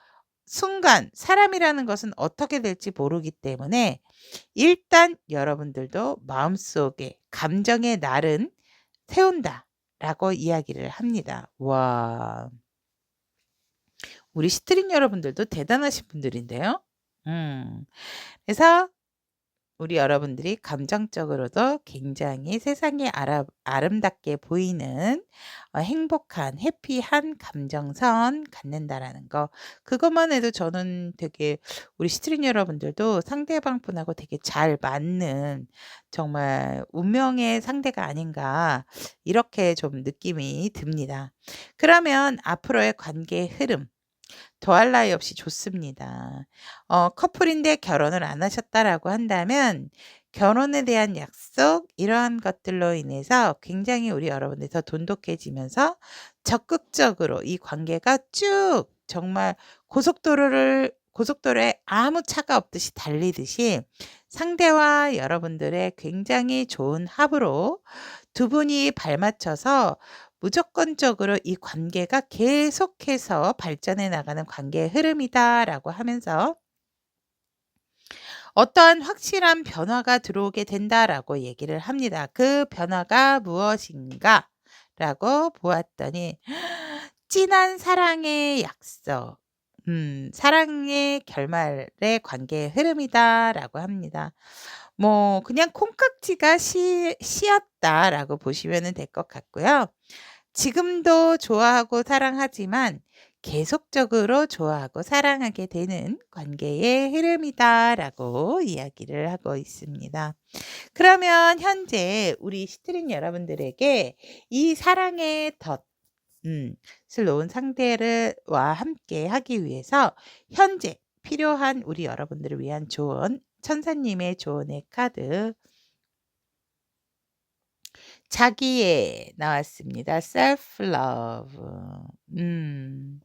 순간 사람이라는 것은 어떻게 될지 모르기 때문에 일단 여러분들도 마음속에 감정의 날은 세운다라고 이야기를 합니다. 와. 우리 시트린 여러분들도 대단하신 분들인데요. 그래서 우리 여러분들이 감정적으로도 굉장히 세상이 아름답게 보이는 행복한 해피한 감정선 갖는다라는 거 그것만 해도 저는 되게 우리 시트린 여러분들도 상대방 분하고 되게 잘 맞는 정말 운명의 상대가 아닌가 이렇게 좀 느낌이 듭니다. 그러면 앞으로의 관계의 흐름 더할 나위 없이 좋습니다. 커플인데 결혼을 안 하셨다라고 한다면 결혼에 대한 약속 이러한 것들로 인해서 굉장히 우리 여러분들이 더 돈독해지면서 적극적으로 이 관계가 쭉 정말 고속도로에 아무 차가 없듯이 달리듯이 상대와 여러분들의 굉장히 좋은 합으로 두 분이 발맞춰서 무조건적으로 이 관계가 계속해서 발전해 나가는 관계의 흐름이다라고 하면서 어떠한 확실한 변화가 들어오게 된다라고 얘기를 합니다. 그 변화가 무엇인가라고 보았더니 진한 사랑의 약속. 사랑의 결말의 관계의 흐름이다라고 합니다. 뭐 그냥 콩깍지가 씌 씌었다라고 보시면은 될 것 같고요. 지금도 좋아하고 사랑하지만 계속적으로 좋아하고 사랑하게 되는 관계의 흐름이다라고 이야기를 하고 있습니다. 그러면 현재 우리 시트릿 여러분들에게 이 사랑의 덫 을 놓은 상대를 와 함께 하기 위해서 현재 필요한 우리 여러분들을 위한 조언, 천사님의 조언의 카드 자기애 나왔습니다. self love. 음.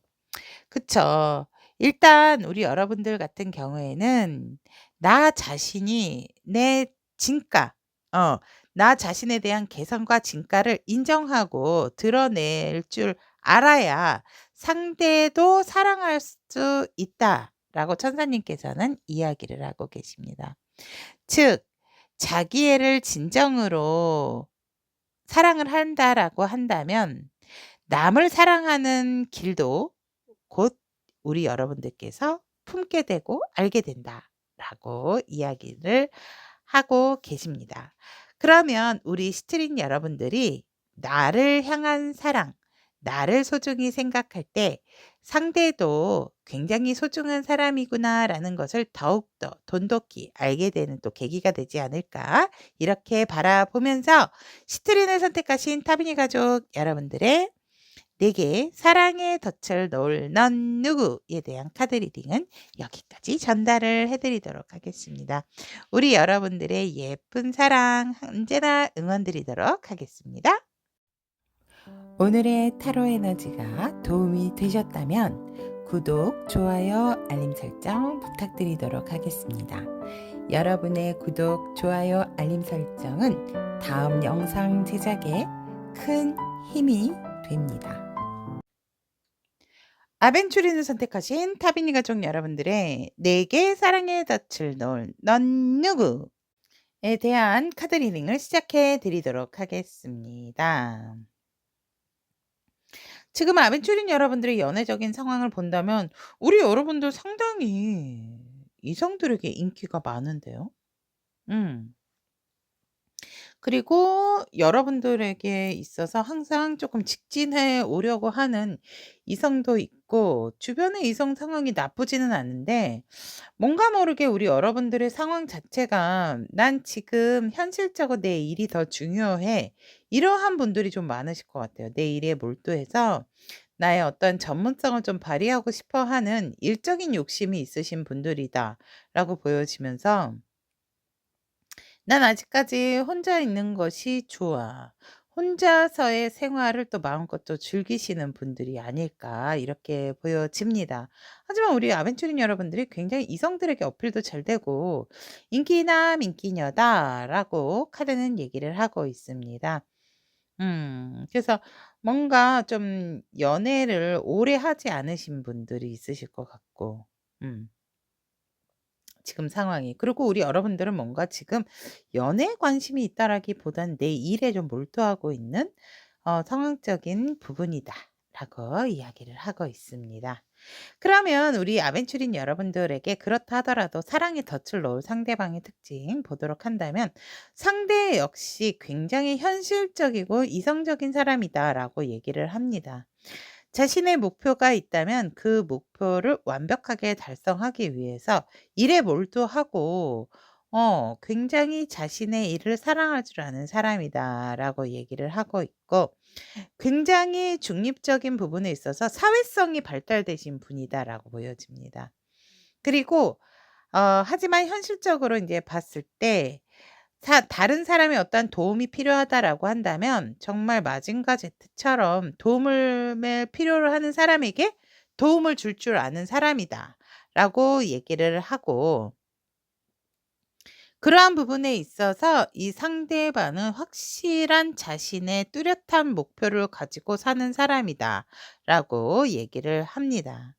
그쵸. 일단 우리 여러분들 같은 경우에는 나 자신이 내 진가 어 나 자신에 대한 개성과 진가를 인정하고 드러낼 줄 알아야 상대도 사랑할 수 있다라고 천사님께서는 이야기를 하고 계십니다. 즉 자기애를 진정으로 사랑을 한다라고 한다면 남을 사랑하는 길도 곧 우리 여러분들께서 품게 되고 알게 된다라고 이야기를 하고 계십니다. 그러면 우리 스트릿 여러분들이 나를 향한 사랑, 나를 소중히 생각할 때 상대도 굉장히 소중한 사람이구나라는 것을 더욱더 돈독히 알게 되는 또 계기가 되지 않을까 이렇게 바라보면서 시트린을 선택하신 타비니 가족 여러분들의 내게 사랑의 덫을 놓을 넌 누구에 대한 카드 리딩은 여기까지 전달을 해드리도록 하겠습니다. 우리 여러분들의 예쁜 사랑 언제나 응원드리도록 하겠습니다. 오늘의 타로 에너지가 도움이 되셨다면 구독, 좋아요, 알림 설정 부탁드리도록 하겠습니다. 여러분의 구독, 좋아요, 알림 설정은 다음 영상 제작에 큰 힘이 됩니다. 아벤추린을 선택하신 타비니 가족 여러분들의 내게 사랑의 덫을 놓을 넌 누구에 대한 카드 리딩을 시작해 드리도록 하겠습니다. 지금 아벤추린 여러분들의 연애적인 상황을 본다면 우리 여러분들 상당히 이성들에게 인기가 많은데요. 음. 그리고 여러분들에게 있어서 항상 조금 직진해 오려고 하는 이성도 있고 주변의 이성 상황이 나쁘지는 않은데 뭔가 모르게 우리 여러분들의 상황 자체가 '난 지금 현실적으로 내 일이 더 중요해.' 이러한 분들이 좀 많으실 것 같아요. 내 일에 몰두해서 나의 어떤 전문성을 좀 발휘하고 싶어 하는 일적인 욕심이 있으신 분들이다라고 보여지면서 '난 아직까지 혼자 있는 것이 좋아. 혼자서의 생활을 또 마음껏 또 즐기시는 분들이 아닐까.' 이렇게 보여집니다. 하지만 우리 아벤추린 여러분들이 굉장히 이성들에게 어필도 잘 되고 "인기남, 인기녀다."라고 카드는 얘기를 하고 있습니다. 그래서 뭔가 좀 연애를 오래 하지 않으신 분들이 있으실 것 같고 음. 지금 상황이. 그리고 우리 여러분들은 뭔가 지금 연애에 관심이 있다라기보단 '내 일에 좀 몰두하고 있는 상황적인 부분이다.'라고 이야기를 하고 있습니다. 그러면 우리 아벤추린 여러분들에게 그렇다 하더라도 사랑의 덫을 놓을 상대방의 특징 보도록 한다면 상대 역시 굉장히 현실적이고 이성적인 사람이다라고 얘기를 합니다. 자신의 목표가 있다면 그 목표를 완벽하게 달성하기 위해서 일에 몰두하고 굉장히 자신의 일을 사랑할 줄 아는 사람이다라고 얘기를 하고 있고 굉장히 중립적인 부분에 있어서 사회성이 발달되신 분이다라고 보여집니다. 그리고 하지만 현실적으로 이제 봤을 때 다른 사람의 어떤 도움이 필요하다라고 한다면 정말 마징가 제트처럼 도움을 필요로 하는 사람에게 도움을 줄 아는 사람이다라고 얘기를 하고 그러한 부분에 있어서 이 상대방은 확실한 자신의 뚜렷한 목표를 가지고 사는 사람이다라고 얘기를 합니다.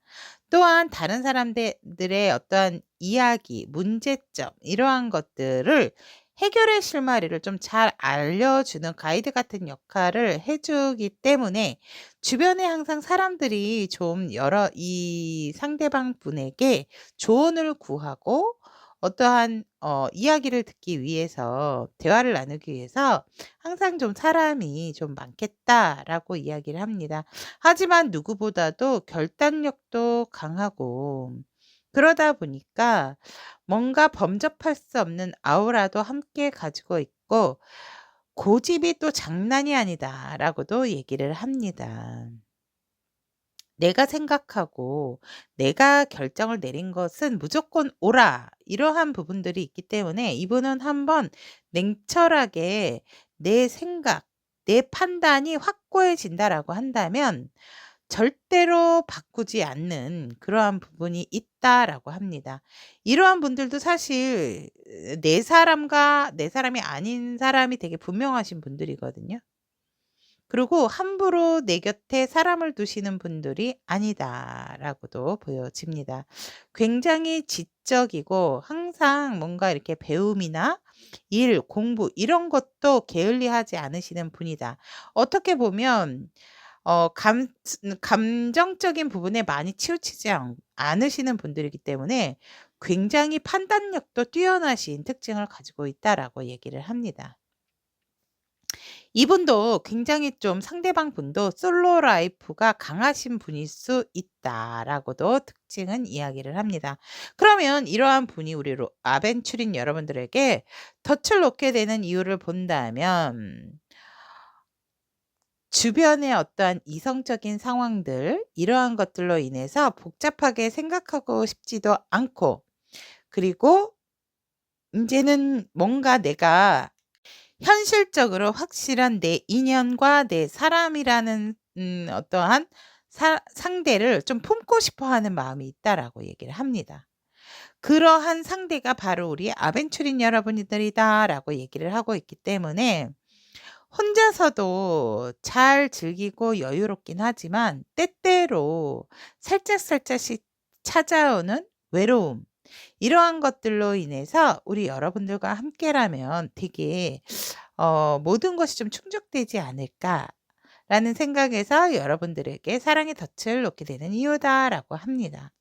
또한 다른 사람들의 어떠한 이야기, 문제점 이러한 것들을 해결의 실마리를 좀 잘 알려주는 가이드 같은 역할을 해주기 때문에 주변에 항상 사람들이 좀 이 상대방 분에게 조언을 구하고 어떠한 이야기를 듣기 위해서 대화를 나누기 위해서 항상 좀 사람이 좀 많겠다라고 이야기를 합니다. 하지만 누구보다도 결단력도 강하고 그러다 보니까 뭔가 범접할 수 없는 아우라도 함께 가지고 있고 고집이 또 장난이 아니다라고도 얘기를 합니다. 내가 생각하고 내가 결정을 내린 것은 무조건 옳아. 이러한 부분들이 있기 때문에 이분은 한번 냉철하게 내 생각, 내 판단이 확고해진다라고 한다면 절대로 바꾸지 않는 그러한 부분이 있다라고 합니다. 이러한 분들도 사실 내 사람과 내 사람이 아닌 사람이 되게 분명하신 분들이거든요. 그리고 함부로 내 곁에 사람을 두시는 분들이 아니다라고도 보여집니다. 굉장히 지적이고 항상 뭔가 이렇게 배움이나 일, 공부 이런 것도 게을리하지 않으시는 분이다. 어떻게 보면 감정적인 부분에 많이 치우치지 않으시는 분들이기 때문에 굉장히 판단력도 뛰어나신 특징을 가지고 있다라고 얘기를 합니다. 이분도 굉장히 좀 상대방 분도 솔로 라이프가 강하신 분일 수 있다라고도 특징은 이야기를 합니다. 그러면 이러한 분이 우리 아벤추린 여러분들에게 덫을 놓게 되는 이유를 본다면 주변의 어떠한 이성적인 상황들 이러한 것들로 인해서 복잡하게 생각하고 싶지도 않고 그리고 이제는 뭔가 내가 현실적으로 확실한 내 인연과 내 사람이라는 어떠한 상대를 좀 품고 싶어 하는 마음이 있다라고 얘기를 합니다. 그러한 상대가 바로 우리 아벤추린 여러분들이다라고 얘기를 하고 있기 때문에 혼자서도 잘 즐기고 여유롭긴 하지만 때때로 살짝씩 찾아오는 외로움 이러한 것들로 인해서 우리 여러분들과 함께라면 되게 모든 것이 좀 충족되지 않을까라는 생각에서 여러분들에게 사랑의 덫을 놓게 되는 이유다라고 합니다.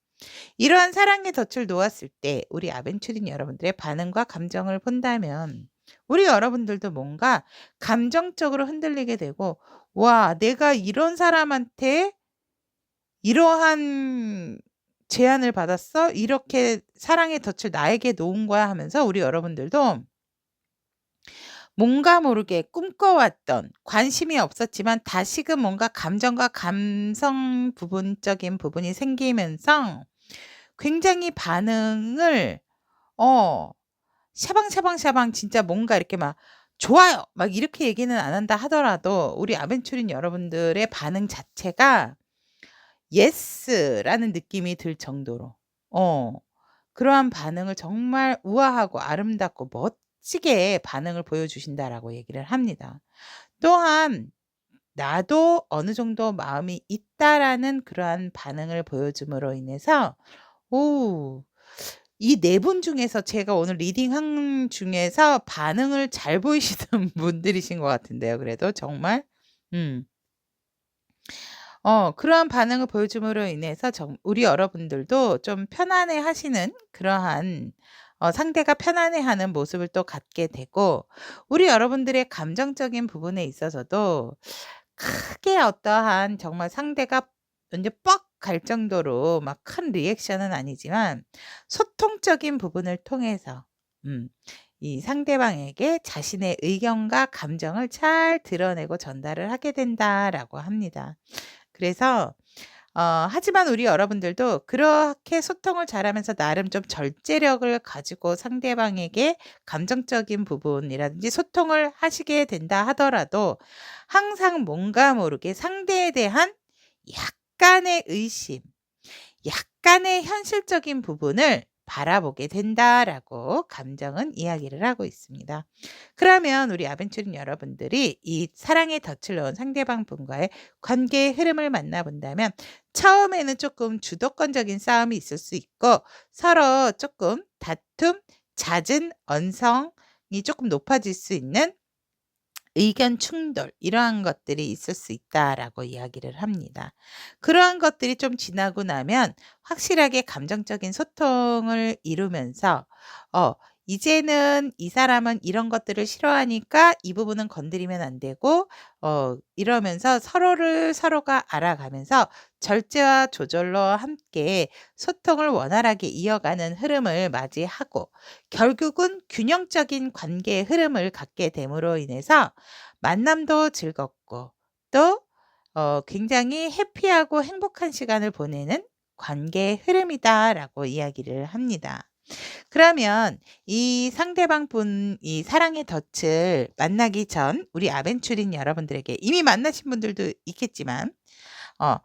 이러한 사랑의 덫을 놓았을 때 우리 아벤추린 여러분들의 반응과 감정을 본다면 우리 여러분들도 뭔가 감정적으로 흔들리게 되고 와, 내가 이런 사람한테 이러한 제안을 받았어? 이렇게 사랑의 덫을 나에게 놓은 거야 하면서 우리 여러분들도 뭔가 모르게 꿈꿔왔던 관심이 없었지만 다시금 뭔가 감정과 감성 부분적인 부분이 생기면서 굉장히 반응을 샤방샤방샤방 진짜 뭔가 이렇게 막 "좋아요." 막 이렇게 얘기는 안 한다 하더라도 우리 아벤추린 여러분들의 반응 자체가 예스라는 느낌이 들 정도로 그러한 반응을 정말 우아하고 아름답고 멋지게 반응을 보여주신다라고 얘기를 합니다. 또한 나도 어느 정도 마음이 있다라는 그러한 반응을 보여줌으로 인해서 이 네 분 중에서 제가 오늘 리딩한 중에서 반응을 잘 보이시는 분들이신 것 같은데요. 그래도 정말 음. 그러한 반응을 보여줌으로 인해서 우리 여러분들도 좀 편안해하시는 그러한 상대가 편안해하는 모습을 또 갖게 되고 우리 여러분들의 감정적인 부분에 있어서도 크게 어떠한 정말 상대가 완전 뻑 갈 정도로 막 큰 리액션은 아니지만 소통적인 부분을 통해서 이 상대방에게 자신의 의견과 감정을 잘 드러내고 전달을 하게 된다라고 합니다. 그래서 하지만 우리 여러분들도 그렇게 소통을 잘하면서 나름 좀 절제력을 가지고 상대방에게 감정적인 부분이라든지 소통을 하시게 된다 하더라도 항상 뭔가 모르게 상대에 대한 약간의 의심, 약간의 현실적인 부분을 바라보게 된다라고 감정은 이야기를 하고 있습니다. 그러면 우리 아벤추린 여러분들이 이 사랑의 덫을 넣은 상대방 분과의 관계의 흐름을 만나본다면 처음에는 조금 주도권적인 싸움이 있을 수 있고 서로 조금 다툼, 잦은 언성, 조금 높아질 수 있는 의견 충돌 이러한 것들이 있을 수 있다라고 이야기를 합니다. 그러한 것들이 좀 지나고 나면 확실하게 감정적인 소통을 이루면서 이제는 이 사람은 이런 것들을 싫어하니까 이 부분은 건드리면 안 되고 이러면서 서로가 알아가면서 절제와 조절로 함께 소통을 원활하게 이어가는 흐름을 맞이하고 결국은 균형적인 관계의 흐름을 갖게 됨으로 인해서 만남도 즐겁고 또 굉장히 해피하고 행복한 시간을 보내는 관계의 흐름이다라고 이야기를 합니다. 그러면 이 상대방 분 이 사랑의 덫을 만나기 전 우리 아벤추린 여러분들에게 이미 만나신 분들도 있겠지만 어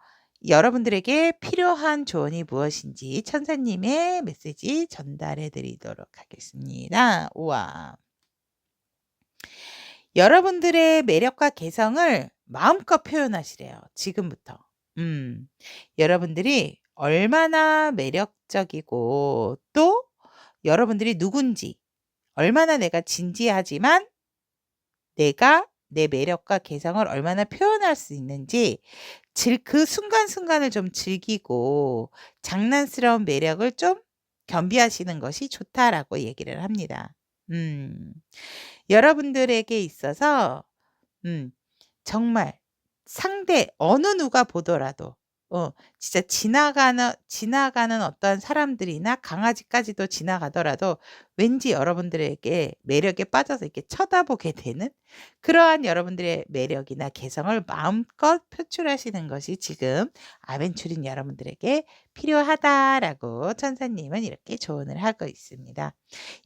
여러분들에게 필요한 조언이 무엇인지 천사님의 메시지 전달해 드리도록 하겠습니다. 우와. 여러분들의 매력과 개성을 마음껏 표현하시래요, 지금부터. 여러분들이 얼마나 매력적이고 또 여러분들이 누군지, 얼마나 내가 진지하지만 내가 내 매력과 개성을 얼마나 표현할 수 있는지 그 순간순간을 좀 즐기고 장난스러운 매력을 좀 겸비하시는 것이 좋다라고 얘기를 합니다. 여러분들에게 있어서 음 정말 상대 어느 누가 보더라도 진짜 지나가는 어떤 사람들이나 강아지까지도 지나가더라도 왠지 여러분들에게 매력에 빠져서 이렇게 쳐다보게 되는 그러한 여러분들의 매력이나 개성을 마음껏 표출하시는 것이 지금 아벤추린 여러분들에게 필요하다라고 천사님은 이렇게 조언을 하고 있습니다.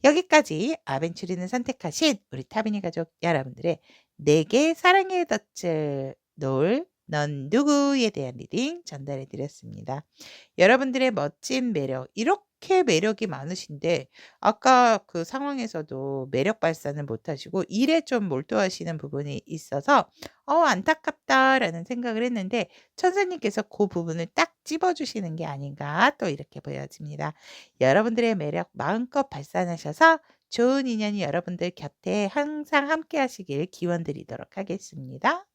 여기까지 아벤추린을 선택하신 우리 타비니 가족 여러분들의 내게 사랑의 덫을 놓을 넌 누구에 대한 리딩 전달해 드렸습니다. 여러분들의 멋진 매력, 이렇게 매력이 많으신데 아까 그 상황에서도 매력 발산을 못 하시고 일에 좀 몰두하시는 부분이 있어서 안타깝다라는 생각을 했는데 천사님께서 그 부분을 딱 찝어 주시는 게 아닌가 또 이렇게 보여집니다. 여러분들의 매력 마음껏 발산하셔서 좋은 인연이 여러분들 곁에 항상 함께 하시길 기원 드리도록 하겠습니다.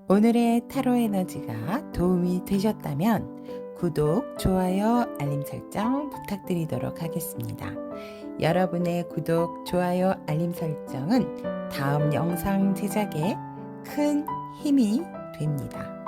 오늘의 타로 에너지가 도움이 되셨다면 구독, 좋아요, 알림 설정 부탁드리도록 하겠습니다. 여러분의 구독, 좋아요, 알림 설정은 다음 영상 제작에 큰 힘이 됩니다.